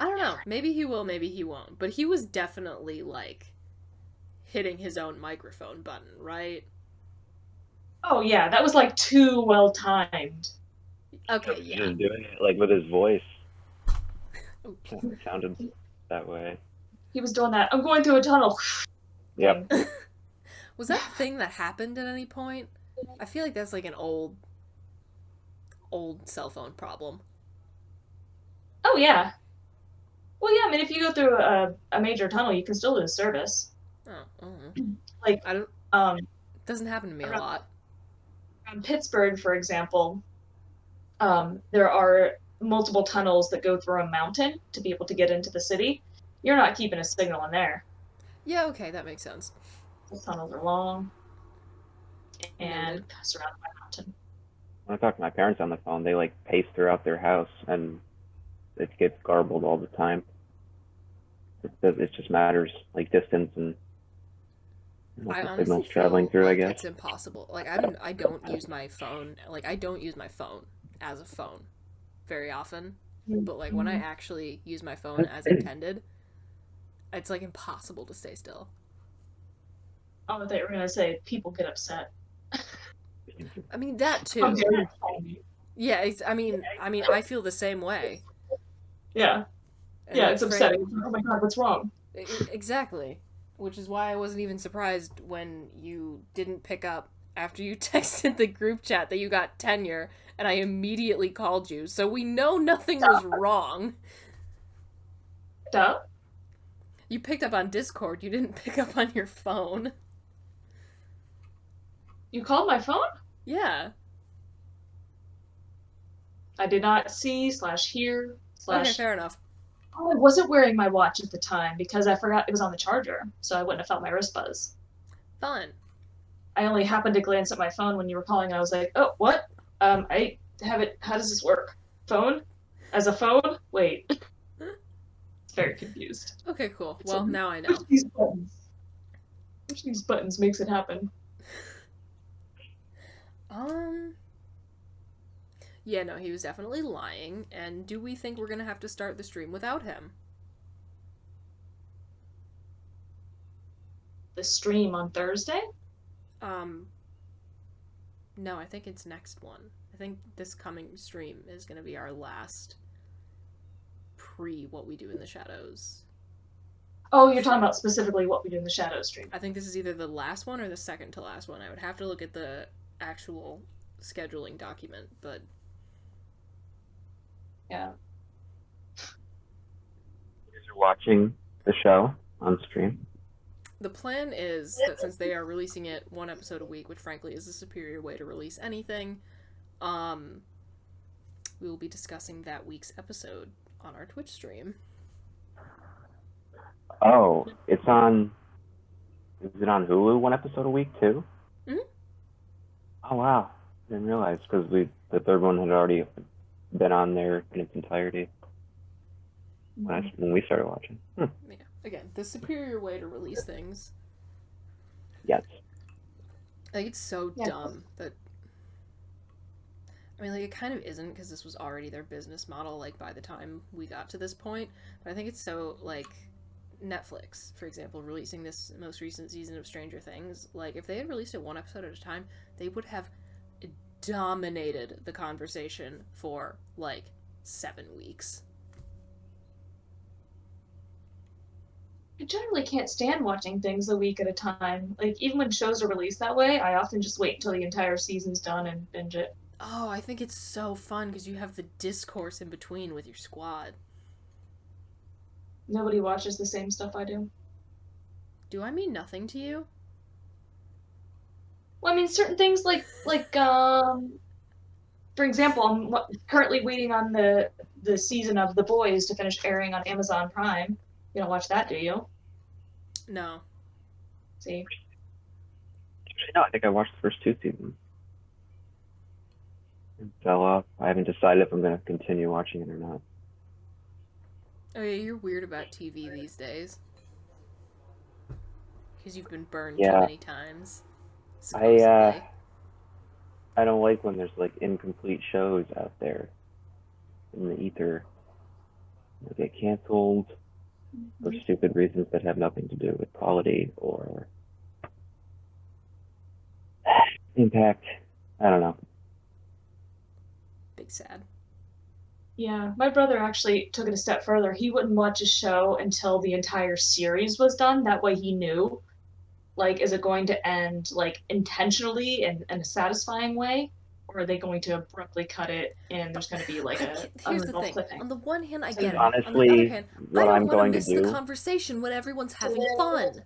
I don't know. Maybe he will, maybe he won't. But he was definitely, like, hitting his own microphone button, right? Oh yeah, that was like too well timed. Okay, He yeah. was doing it like with his voice. Okay. It sounded that way. He was doing that. I'm going through a tunnel. Yep. thing. Was that a thing that happened at any point? I feel like that's like an old cell phone problem. Oh yeah. Well, yeah. I mean, if you go through a major tunnel, you can still lose service. Oh, I don't know. Like I don't. um, It doesn't happen to me a lot. around Pittsburgh, for example, there are multiple tunnels that go through a mountain to be able to get into the city. You're not keeping a signal in there. Yeah, okay, that makes sense. The tunnels are long and Noted. surrounded by a mountain. When I talk to my parents on the phone, they like pace throughout their house, and it gets garbled all the time. It just matters, like distance and what I the honestly signal's feel traveling through, I like guess. it's impossible. Like I don't use my phone. Like I don't use my phone as a phone very often. But like when I actually use my phone as intended, it's like impossible to stay still. Oh, I thought you were gonna say people get upset. I mean that How too. dare you call me? Yeah, I mean I feel the same way. Yeah, And yeah, like, it's upsetting. Oh my god, what's wrong? Exactly. Which is why I wasn't even surprised when you didn't pick up after you texted the group chat that you got tenure, and I immediately called you, so we know nothing was wrong. Duh. You picked up on Discord, you didn't pick up on your phone. You called my phone? Yeah. I did not see / hear / Okay, fair enough. Oh, I wasn't wearing my watch at the time because I forgot it was on the charger, so I wouldn't have felt my wrist buzz. Fun. I only happened to glance at my phone when you were calling, and I was like, oh, what? I have it. How does this work? Phone? As a phone? Wait. It's very confused. Okay, cool. Well, now I know. Which these buttons makes it happen? Yeah, no, he was definitely lying, and do we think we're gonna have to start the stream without him? The stream on Thursday? No, I think it's next one. I think this coming stream is gonna be our last pre-What We Do in the Shadows. Oh, you're talking about specifically What We Do in the Shadows stream. I think this is either the last one or the second to last one. I would have to look at the actual scheduling document, but... Yeah. You guys are watching the show on stream? The plan is that since they are releasing it one episode a week, which frankly is a superior way to release anything, we will be discussing that week's episode on our Twitch stream. Oh, it's on... Is it on Hulu one episode a week, too? Mm-hmm. Oh, wow. I didn't realize, because the third one had already been on there in its entirety when we started watching. Yeah. Again, the superior way to release things. Yes. I think it's so dumb that... I mean, like, it kind of isn't, because this was already their business model, like, by the time we got to this point. But I think it's so, like, Netflix, for example, releasing this most recent season of Stranger Things. Like, if they had released it one episode at a time, they would have dominated the conversation for, like, 7 weeks. I generally can't stand watching things a week at a time. Like, even when shows are released that way, I often just wait until the entire season's done and binge it. Oh, I think it's so fun because you have the discourse in between with your squad. Nobody watches the same stuff I do. Do I mean nothing to you? Well, I mean, certain things like for example, I'm currently waiting on the season of The Boys to finish airing on Amazon Prime. You don't watch that, do you? No. See? No, I think I watched the first 2 seasons. It fell off. I haven't decided if I'm going to continue watching it or not. Oh yeah, you're weird about TV these days. Because you've been burned Yeah. too many times. Supposedly. I don't like when there's like incomplete shows out there in the ether. They get canceled for stupid reasons that have nothing to do with quality or impact. I don't know. Big sad. Yeah, my brother actually took it a step further. He wouldn't watch a show until the entire series was done. That way he knew, like, is it going to end, like, intentionally in a satisfying way? Or are they going to abruptly cut it and there's going to be, like, a Here's the unresolved thing. cliffhanger? On the one hand, I get it. Honestly, On the other hand, what I I'm don't going want to to miss do... the conversation when everyone's having fun.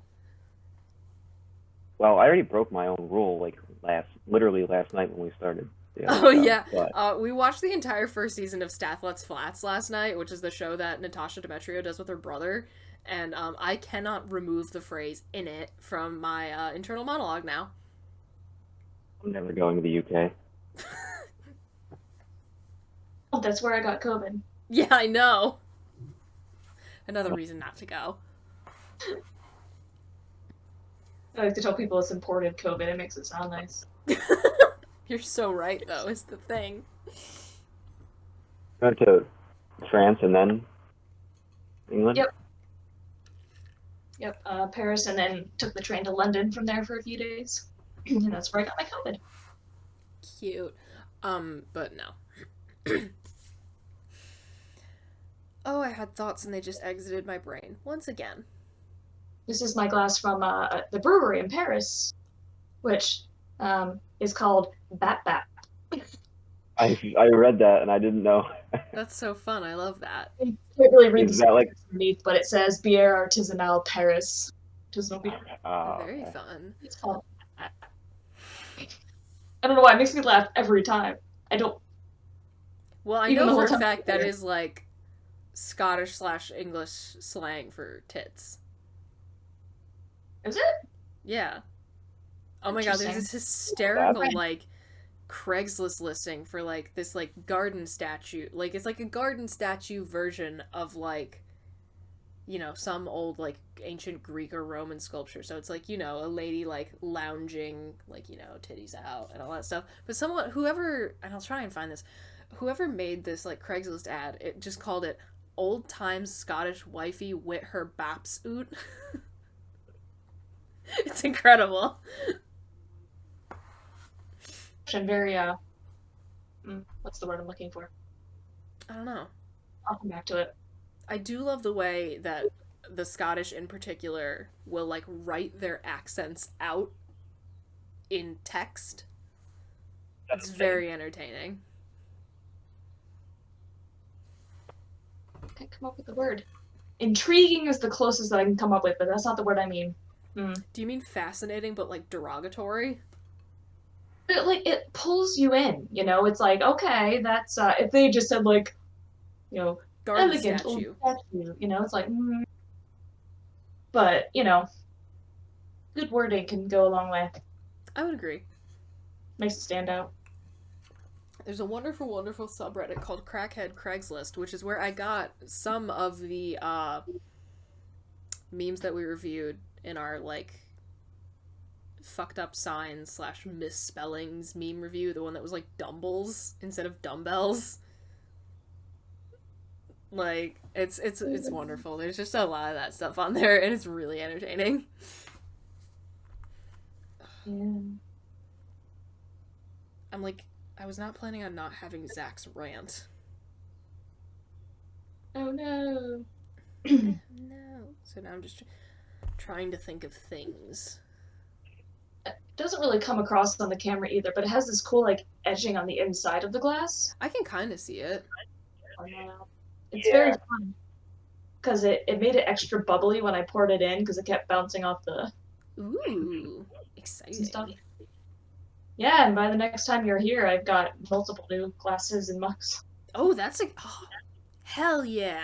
Well, I already broke my own rule, like, literally last night when we started. Oh, yeah. But... we watched the entire first season of Stathlets Flats last night, which is the show that Natasha Demetrio does with her brother, and I cannot remove the phrase "in it" from my internal monologue now. I'm never going to the UK. Oh, that's where I got COVID. Yeah, I know. Another reason not to go. I like to tell people it's imported COVID. It makes it sound nice. You're so right, though, is the thing. Went to France and then England? Yep, Paris, and then took the train to London from there for a few days. And that's where I got my COVID. Cute. But no. Oh, I had thoughts and they just exited my brain. Once again. This is my glass from the brewery in Paris, which is called Bat Bat. I read that and I didn't know. That's so fun. I love that. I can't really read Is the that like? underneath, but it says Bière Artisanale Paris. Artisanal beer. Very Okay. fun. It's called Bat Bat. I don't know why, it makes me laugh every time. I don't. Well, I Even know the for a whole time- fact that is like Scottish/English slang for tits. Is it? Yeah. Oh my god, there's this Interesting. hysterical Right. like Craigslist listing for like this like garden statue. Like it's like a garden statue version of like, you know, some old like ancient Greek or Roman sculpture. So it's like, you know, a lady like lounging, like, you know, titties out and all that stuff. But someone, whoever, and I'll try and find this, whoever made this like Craigslist ad, it just called it Old Times Scottish Wifey Wit Her Baps Oot. It's incredible. And very, what's the word I'm looking for? I don't know. I'll come back to it. I do love the way that the Scottish in particular will like write their accents out in text. It's very entertaining. I can't come up with the word. Intriguing is the closest that I can come up with, but that's not the word I mean. Do you mean fascinating but like derogatory? But like it pulls you in, you know? It's like, okay, that's if they just said like, you know, Garden elegant statue. old statue, you know, it's like but, you know, good wording can go a long way. I would agree. Makes it stand out. There's a wonderful, wonderful subreddit called CrackheadCraigslist, which is where I got some of the memes that we reviewed in our like fucked up signs / misspellings meme review, the one that was like dumbles instead of dumbbells. Like it's wonderful. There's just a lot of that stuff on there and it's really entertaining. Yeah. I'm like, I was not planning on not having Zach's rant. Oh no. No. So now I'm just trying to think of things. It doesn't really come across on the camera either, but it has this cool like edging on the inside of the glass. I can kind of see it. Oh, no. It's very fun. Because it made it extra bubbly when I poured it in because it kept bouncing off the Ooh, exciting. stuff. Yeah, and by the next time you're here, I've got multiple new glasses and mugs. Oh, that's a hell yeah.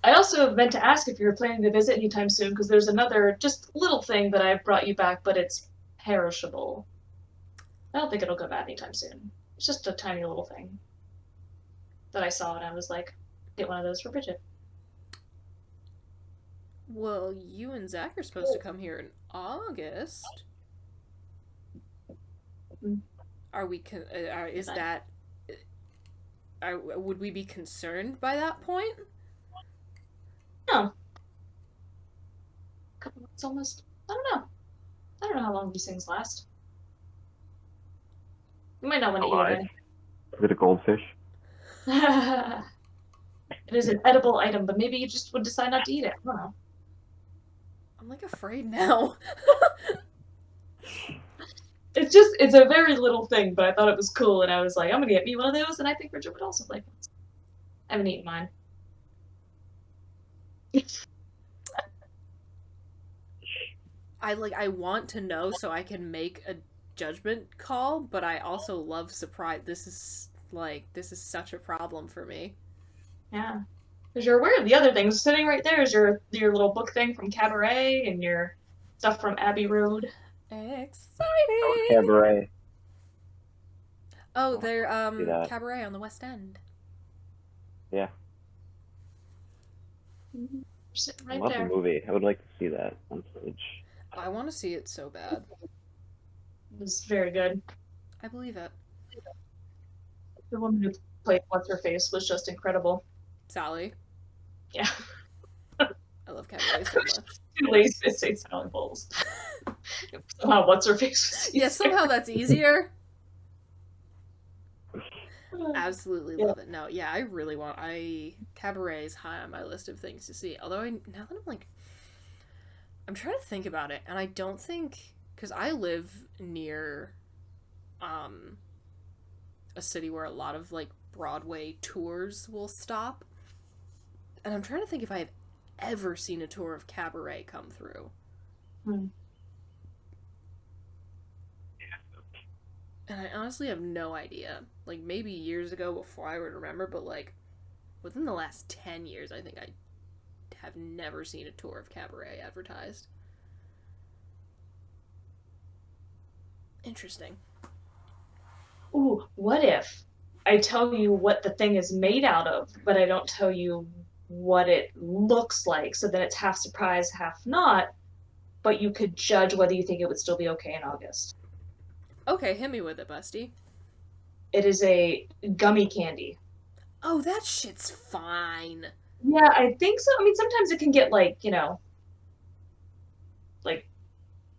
I also meant to ask if you were planning to visit anytime soon because there's another just little thing that I've brought you back, but it's perishable. I don't think it'll go bad anytime soon. It's just a tiny little thing that I saw and I was like, get one of those for Bridget. Well, you and Zach are supposed to come here in August. Are we? Is that? Would we be concerned by that point? No. A couple months almost. I don't know. I don't know how long these things last. You might not want to Alive. eat Is it a goldfish? it. It is an edible item, but maybe you just would decide not to eat it. I don't know. I'm like afraid now. It's a very little thing, but I thought it was cool, and I was like, I'm gonna get me one of those, and I think Bridget would also like it. I haven't eaten mine. I want to know so I can make a judgment call, but I also love surprise. This is such a problem for me. Yeah. Because you're aware of the other things. Sitting right there is your little book thing from Cabaret and your stuff from Abbey Road. Exciting! Cabaret. Oh, they're see that. Cabaret on the West End. Yeah. Sitting I right love there. the movie. I would like to see that on stage. I want to see it so bad. It was very good. I believe it. The woman who played What's Her Face was just incredible. Sally. Yeah. I love Cabaret so much. Too lazy to say Sally Bowles. Somehow What's Her Face was Yeah, somehow that's easier. easier. Absolutely love it. No, yeah, I really want. Cabaret is high on my list of things to see. Although now that I'm trying to think about it, and I don't think because I live near a city where a lot of like Broadway tours will stop, and I'm trying to think if I've ever seen a tour of Cabaret come through. And I honestly have no idea. Like, maybe years ago before I would remember, but like within the last 10 years, I think I have never seen a tour of Cabaret advertised. Interesting. Ooh, what if I tell you what the thing is made out of, but I don't tell you what it looks like, so that it's half surprise, half not, but you could judge whether you think it would still be okay in August. Okay, hit me with it, Busty. It is a gummy candy. Oh, that shit's fine. Yeah, I think so. I mean, sometimes it can get like, like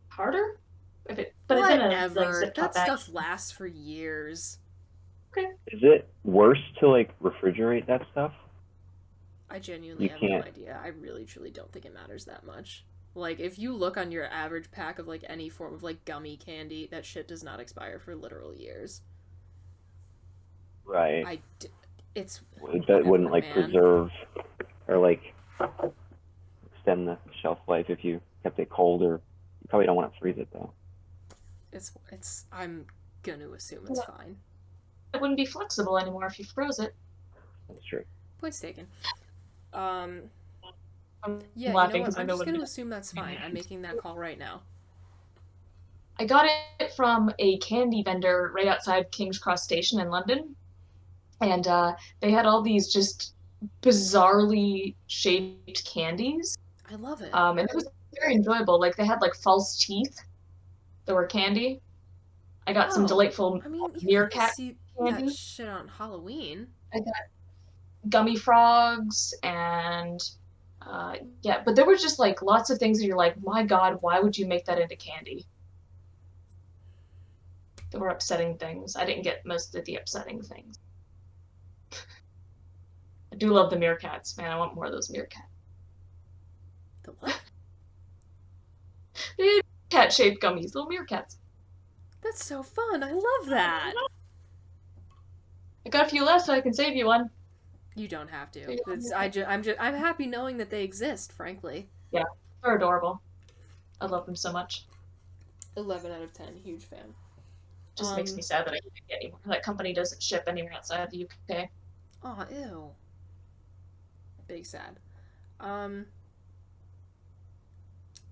harder. But it's in a like zip top that bag. stuff lasts for years. Okay. Is it worse to like refrigerate that stuff? I genuinely have no idea. I really, truly don't think it matters that much. Like, if you look on your average pack of, like, any form of, like, gummy candy, that shit does not expire for literal years. Right. It's... That wouldn't, like, man. preserve or, like, extend the shelf life if you kept it cold, or you probably don't want to freeze it, though. I'm gonna assume it's fine. It wouldn't be flexible anymore if you froze it. That's true. Point's taken. I'm Yeah, laughing you know what? I'm I know just what gonna it is. assume that's fine. I'm making that call right now. I got it from a candy vendor right outside King's Cross Station in London. And they had all these just bizarrely shaped candies. I love it. And it was very enjoyable. Like, they had, like, false teeth that were candy. I got some delightful meerkat see candy. That shit on Halloween. I got gummy frogs and... yeah, but there were just, like, lots of things that you're like, my god, why would you make that into candy? There were upsetting things. I didn't get most of the upsetting things. I do love the meerkats, man. I want more of those meerkats. The what? The cat-shaped gummies, little meerkats. That's so fun. I love that. I got a few left, so I can save you one. You don't have to. I'm happy knowing that they exist, frankly. Yeah, they're adorable. I love them so much. 11 out of 10. Huge fan. Just makes me sad that I can't get anymore. That company doesn't ship anywhere outside the UK. Aw, ew. Big sad.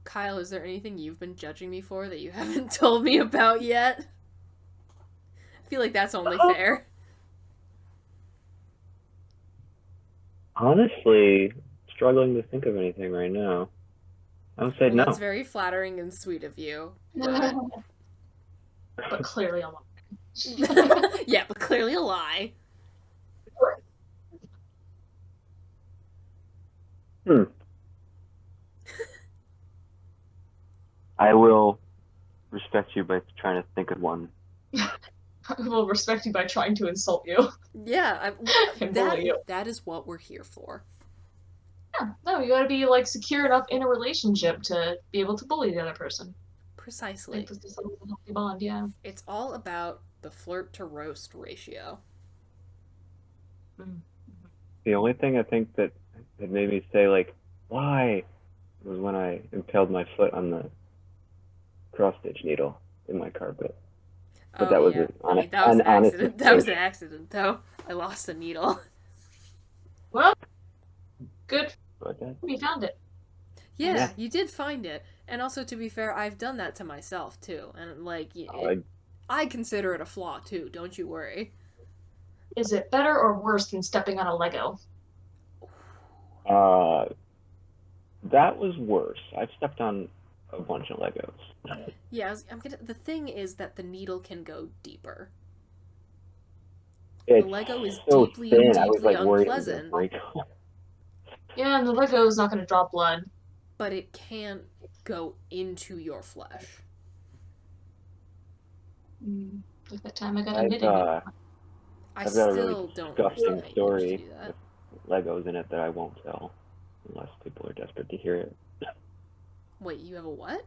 Kyle, is there anything you've been judging me for that you haven't told me about yet? I feel like that's only fair. Honestly, struggling to think of anything right now. I would say no. That's very flattering and sweet of you. But, but clearly a lie. Yeah, but clearly a lie. I will respect you by trying to think of one. I will respect you by trying to insult you. Yeah, you. That is what we're here for. Yeah, no, you gotta be, like, secure enough in a relationship to be able to bully the other person. Precisely. Like, this is a healthy bond, yeah. It's all about the flirt to roast ratio. The only thing I think that made me say, like, why, was when I impaled my foot on the cross-stitch needle in my carpet. But that was an accident. That was an accident, though. I lost the needle. Well, good. Okay. We found it. Yeah, you did find it. And also, to be fair, I've done that to myself, too. And, like, I consider it a flaw, too. Don't you worry. Is it better or worse than stepping on a Lego? That was worse. I've stepped on a bunch of Legos. Yeah, the thing is that the needle can go deeper. It's the Lego is so deeply, thin. deeply I was, like, unpleasant. Yeah, and the Lego is not going to draw blood. But it can't go into your flesh. Like that time I got a knitting. I I've got a still really don't disgusting understand how you story managed to do that. with Legos in it that I won't tell unless people are desperate to hear it. Wait, you have a what?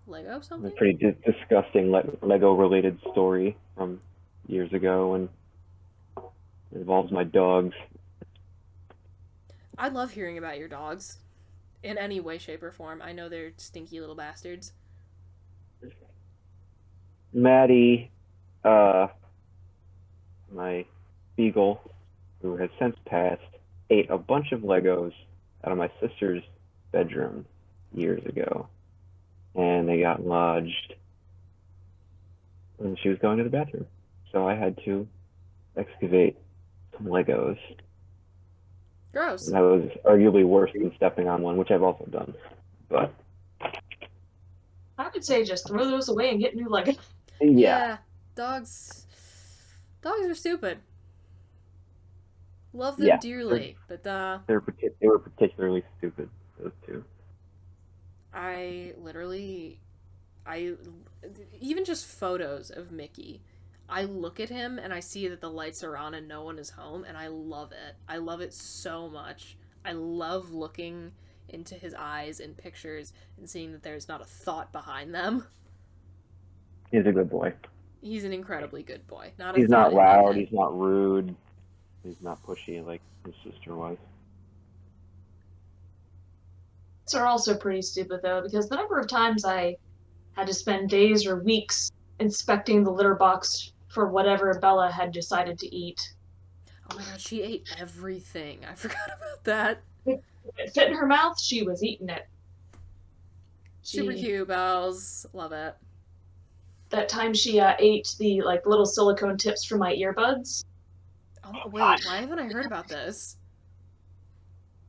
Lego A something? pretty disgusting Lego-related story from years ago, and it involves my dogs. I love hearing about your dogs. In any way, shape, or form. I know they're stinky little bastards. Maddie, my beagle, who has since passed, ate a bunch of Legos out of my sister's bedroom years ago, and they got lodged when she was going to the bathroom. So I had to excavate some Legos. Gross. And that was arguably worse than stepping on one, which I've also done. But I would say just throw those away and get new Lego. Yeah. Dogs are stupid. Love them Yeah, dearly, but they were particularly stupid, those two. I even just photos of Mickey, I look at him and I see that the lights are on and no one is home, and I love it. I love it so much. I love looking into his eyes in pictures and seeing that there's not a thought behind them. He's a good boy. He's an incredibly good boy. He's not loud, he's not rude, he's not pushy like his sister was. Pets are also pretty stupid though, because the number of times I had to spend days or weeks inspecting the litter box for whatever Bella had decided to eat. Oh my god, she ate everything. I forgot about that. If it fit in her mouth, she was eating it. Super cute, Bells. Love it. That time she ate the little silicone tips from my earbuds. Oh, wait, why haven't I heard about this?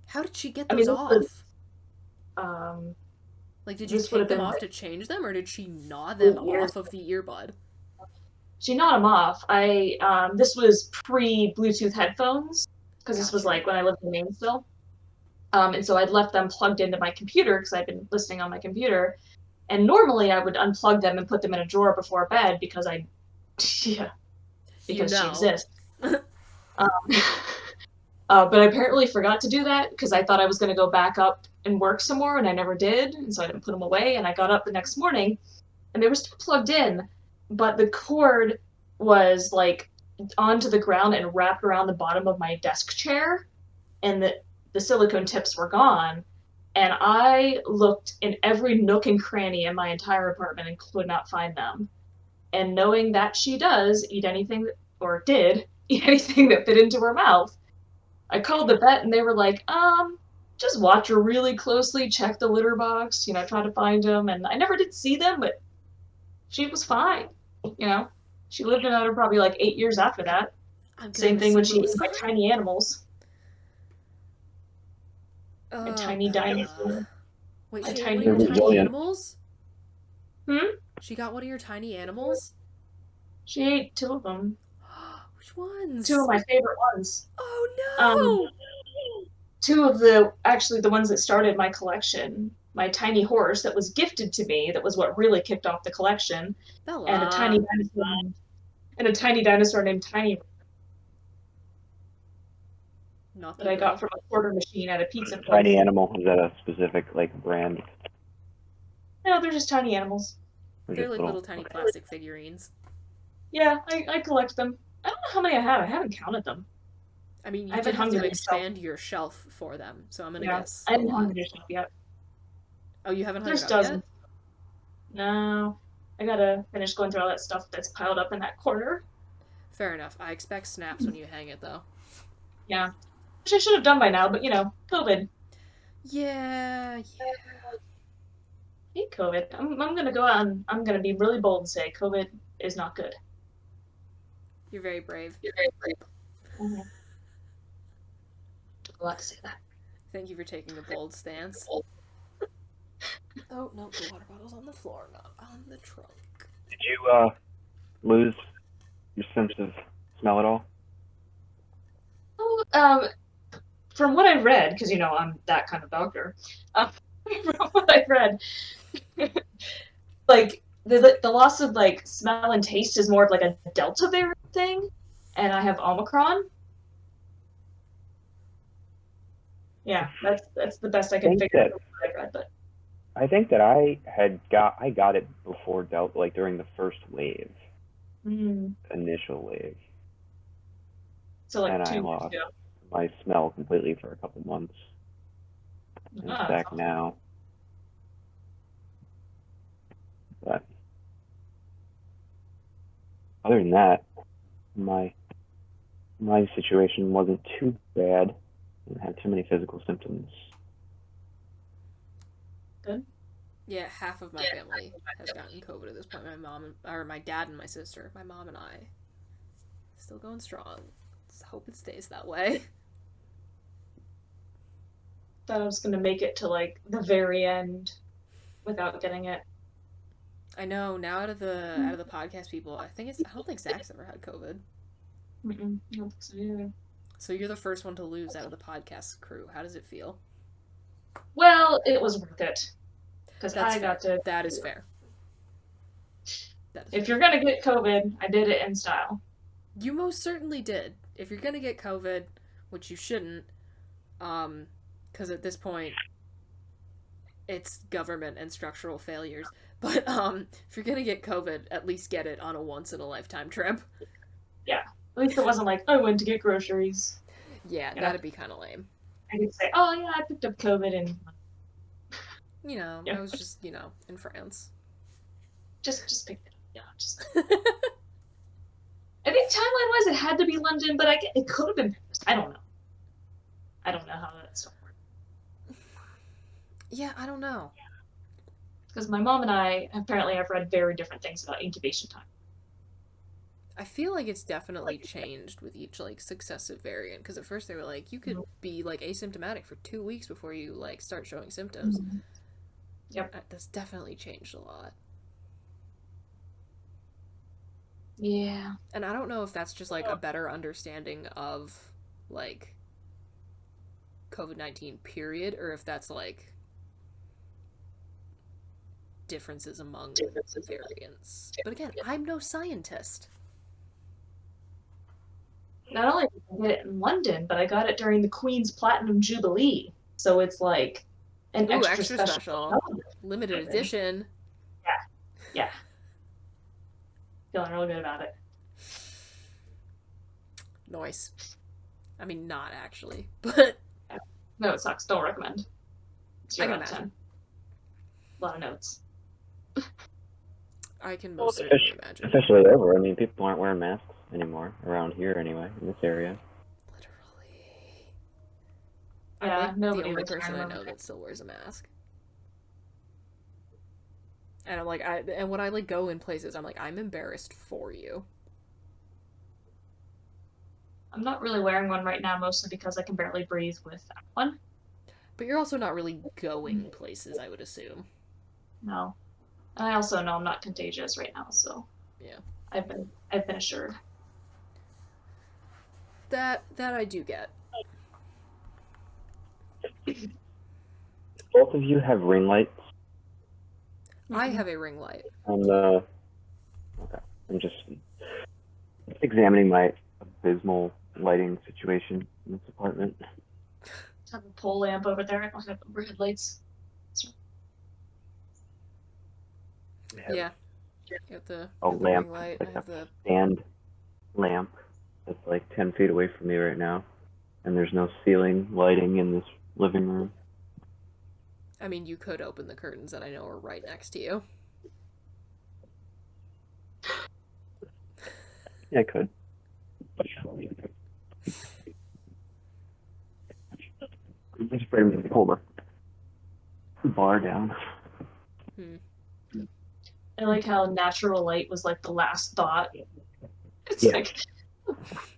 How did she get those off? Did you take them off to change them, or did she gnaw them off of the earbud? She gnawed them off. This was pre-Bluetooth headphones, because this was when I lived in Maine still. And so I'd left them plugged into my computer, because I'd been listening on my computer. And normally I would unplug them and put them in a drawer before bed, because she exists. But I apparently forgot to do that, because I thought I was going to go back up and work some more, and I never did, and so I didn't put them away, and I got up the next morning, and they were still plugged in, but the cord was, onto the ground and wrapped around the bottom of my desk chair, and the silicone tips were gone, and I looked in every nook and cranny in my entire apartment and could not find them. And knowing that she does eat anything, or did eat anything that fit into her mouth, I called the vet and they were like, just watch her really closely, check the litter box, try to find them. And I never did see them, but she was fine. She lived another probably 8 years after that. Same thing when she ate my tiny animals. My tiny dinosaur. Wait, she ate one of your tiny animals? She got one of your tiny animals? She ate 2 of them. Which ones? 2 of my favorite ones. Oh no! 2 of actually the ones that started my collection. My tiny horse that was gifted to me, that was what really kicked off the collection. Bella. And a tiny dinosaur named Tiny. That I got from a quarter machine at a pizza place. Tiny animal, is that a specific brand? No, they're just tiny animals. They're little tiny plastic figurines. Yeah, I collect them. I don't know how many I have. I haven't counted them. I mean, you did have to expand your shelf for them, so I'm gonna guess. I haven't hung your shelf yet. Oh, you haven't hung it up yet? No. I gotta finish going through all that stuff that's piled up in that corner. Fair enough. I expect snaps when you hang it, though. Yeah. Which I should have done by now, but COVID. Yeah. I hate COVID. I'm gonna go out and I'm gonna be really bold and say COVID is not good. You're very brave. Mm-hmm. Took a lot to say that. Thank you for taking the bold stance. Oh, no, the water bottle's on the floor, not on the trunk. Did you lose your sense of smell at all? Oh, from what I read, because I'm that kind of doctor. From what I read, the loss of smell and taste is more of a Delta variant thing, and I have Omicron. Yeah, that's the best I can figure out what I read, but I think that I got it before Delta, like during the first wave, initial wave, So like and I 2 years lost ago. my smell completely for a couple months. And it's back now. But other than that, my situation wasn't too bad. I didn't have too many physical symptoms. Good. Yeah, half of my family has gotten COVID at this point. My dad and my sister. My mom and I. Still going strong. Let's hope it stays that way. Thought I was gonna make it to like the very end without getting it. I know, now out of the podcast people, I don't think Zach's ever had COVID. I don't think so either. So you're the first one to lose out of the podcast crew. How does it feel? Well, it was worth it. Because I fair. got to. That is fair. If you're gonna get COVID, I did it in style. You most certainly did. If you're gonna get COVID, which you shouldn't, because at this point, it's government and structural failures. But if you're gonna get COVID, at least get it on a once-in-a-lifetime trip. Yeah. At least it wasn't like, I went to get groceries. Yeah, that'd be kind of lame. I could say, oh yeah, I picked up COVID and... I was just, in France. Just picked it up. Yeah, just... I think timeline-wise it had to be London, but it could have been Paris. I don't know. I don't know how that stuff works. Yeah, I don't know. Because my mom and I apparently have read very different things about incubation time. I feel like it's definitely changed with each, successive variant. Because at first they were like, you could be, asymptomatic for 2 weeks before you, start showing symptoms. Mm-hmm. Yep. That's definitely changed a lot. Yeah. And I don't know if that's just, a better understanding of, COVID-19 period, or if that's, differences among variants. But again, I'm no scientist. Not only did I get it in London, but I got it during the Queen's Platinum Jubilee. So it's like an extra special. Limited edition. Yeah. Feeling really good about it. Nice. I mean, not actually, but... No, it sucks. Don't recommend. I can imagine. A lot of notes. I can most certainly imagine. Especially over. I mean, people aren't wearing masks anymore, around here anyway, in this area. Literally. Yeah, I'm the only person I know that still wears a mask. And I'm and when I go in places, I'm I'm embarrassed for you. I'm not really wearing one right now, mostly because I can barely breathe with that one. But you're also not really going places, I would assume. No. And I also know I'm not contagious right now, so yeah. I've been assured. That I do get. Both of you have ring lights? I have a ring light. Okay. I'm just examining my abysmal lighting situation in this apartment. I have a pole lamp over there. I don't have overhead lights. Yeah. You have the lamp. ring light. Like I have the stand lamp that's 10 feet away from me right now. And there's no ceiling lighting in this living room. I mean, you could open the curtains that I know are right next to you. Yeah, I could. I'm just afraid I'm going to pull the bar down. I like how natural light was the last thought. It's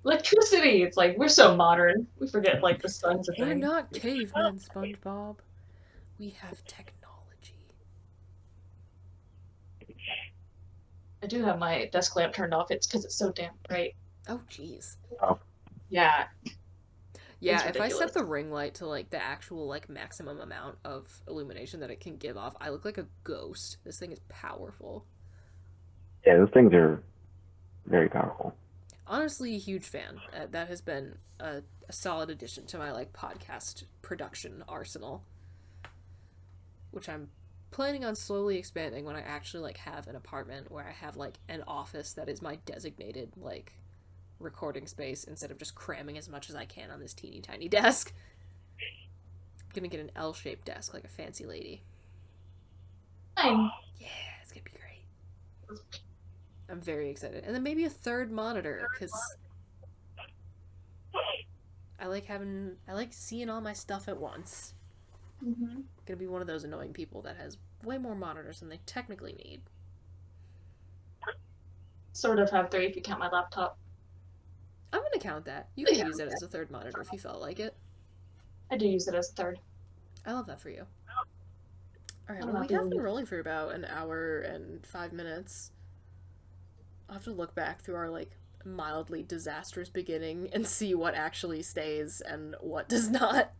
electricity. It's we're so modern. We forget the sun's a thing. We're not cavemen, SpongeBob. We have technology. I do have my desk lamp turned off. It's because it's so damn bright. Oh, jeez. Oh. Yeah. Yeah, if I set the ring light to the actual maximum amount of illumination that it can give off, I look like a ghost. This thing is powerful. Yeah, those things are very powerful. Honestly, a huge fan. That has been a solid addition to my podcast production arsenal, which I'm planning on slowly expanding when I actually, like, have an apartment where I have, like, an office that is my designated, like, recording space instead of just cramming as much as I can on this teeny tiny desk. I'm gonna get an L-shaped desk, like a fancy lady. Fine. Yeah, it's gonna be great. I'm very excited. And then maybe a third monitor, because I like seeing all my stuff at once. Mm-hmm. Gonna be one of those annoying people that has way more monitors than they technically need. Sort of have 3 if you count my laptop. I'm gonna count that. You can use it as a third monitor if you felt like it. I do use it as a third. I love that for you. Alright, I'm well, not we have doing been it. rolling for about an hour and 5 minutes. I'll have to look back through our, like, mildly disastrous beginning and see what actually stays and what does not.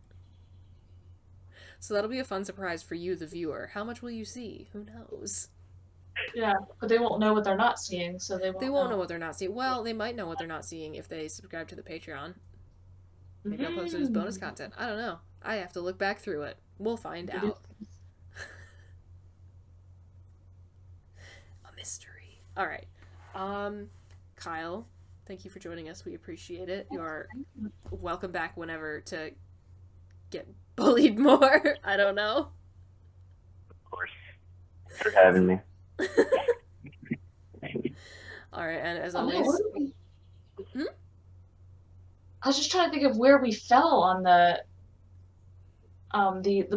So that'll be a fun surprise for you, the viewer. How much will you see? Who knows? Yeah, but they won't know what they're not seeing, so they won't know what they're not seeing. Well, they might know what they're not seeing if they subscribe to the Patreon. Maybe I'll post it as bonus content. I don't know. I have to look back through it. We'll find out. A mystery. Alright. Kyle, thank you for joining us. We appreciate it. You are welcome back whenever to get bullied more. I don't know. Of course. Thanks for having me. Alright, and as Oh, always... I was just trying to think of where we fell on the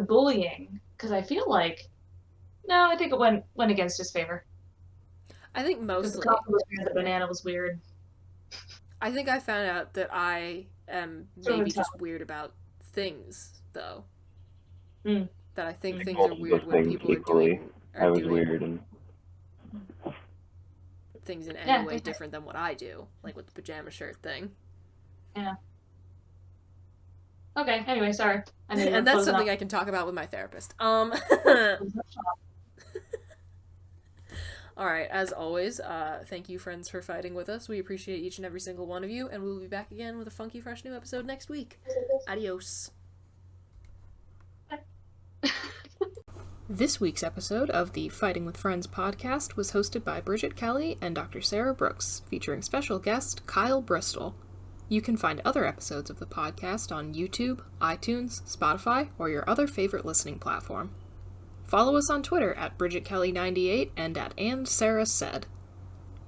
bullying, because I feel like I think it went against his favor. I think Because mostly. the coffee was weird, the banana was weird. I think I found out that I am maybe just weird about things, though. Mm. That I think Like things are multiple weird when things people equally. I was doing weird and things in any Yeah, way okay. different than what I do, like with the pajama shirt thing. Yeah. Okay, anyway, sorry. I know you were And that's closing something up. I can talk about with my therapist. Alright, as always, thank you, friends, for fighting with us. We appreciate each and every single one of you, and we'll be back again with a funky, fresh new episode next week. Adios. This week's episode of the Fighting with Friends podcast was hosted by Bridget Kelly and Dr. Sarah Brooks, featuring special guest Kyle Bristol. You can find other episodes of the podcast on YouTube, iTunes, Spotify, or your other favorite listening platform. Follow us on Twitter at BridgetKelly98 and at AndSarahSaid.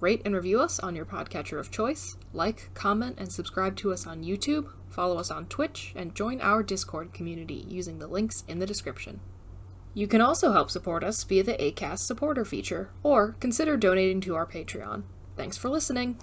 Rate and review us on your podcatcher of choice, like, comment, and subscribe to us on YouTube, follow us on Twitch, and join our Discord community using the links in the description. You can also help support us via the Acast supporter feature, or consider donating to our Patreon. Thanks for listening!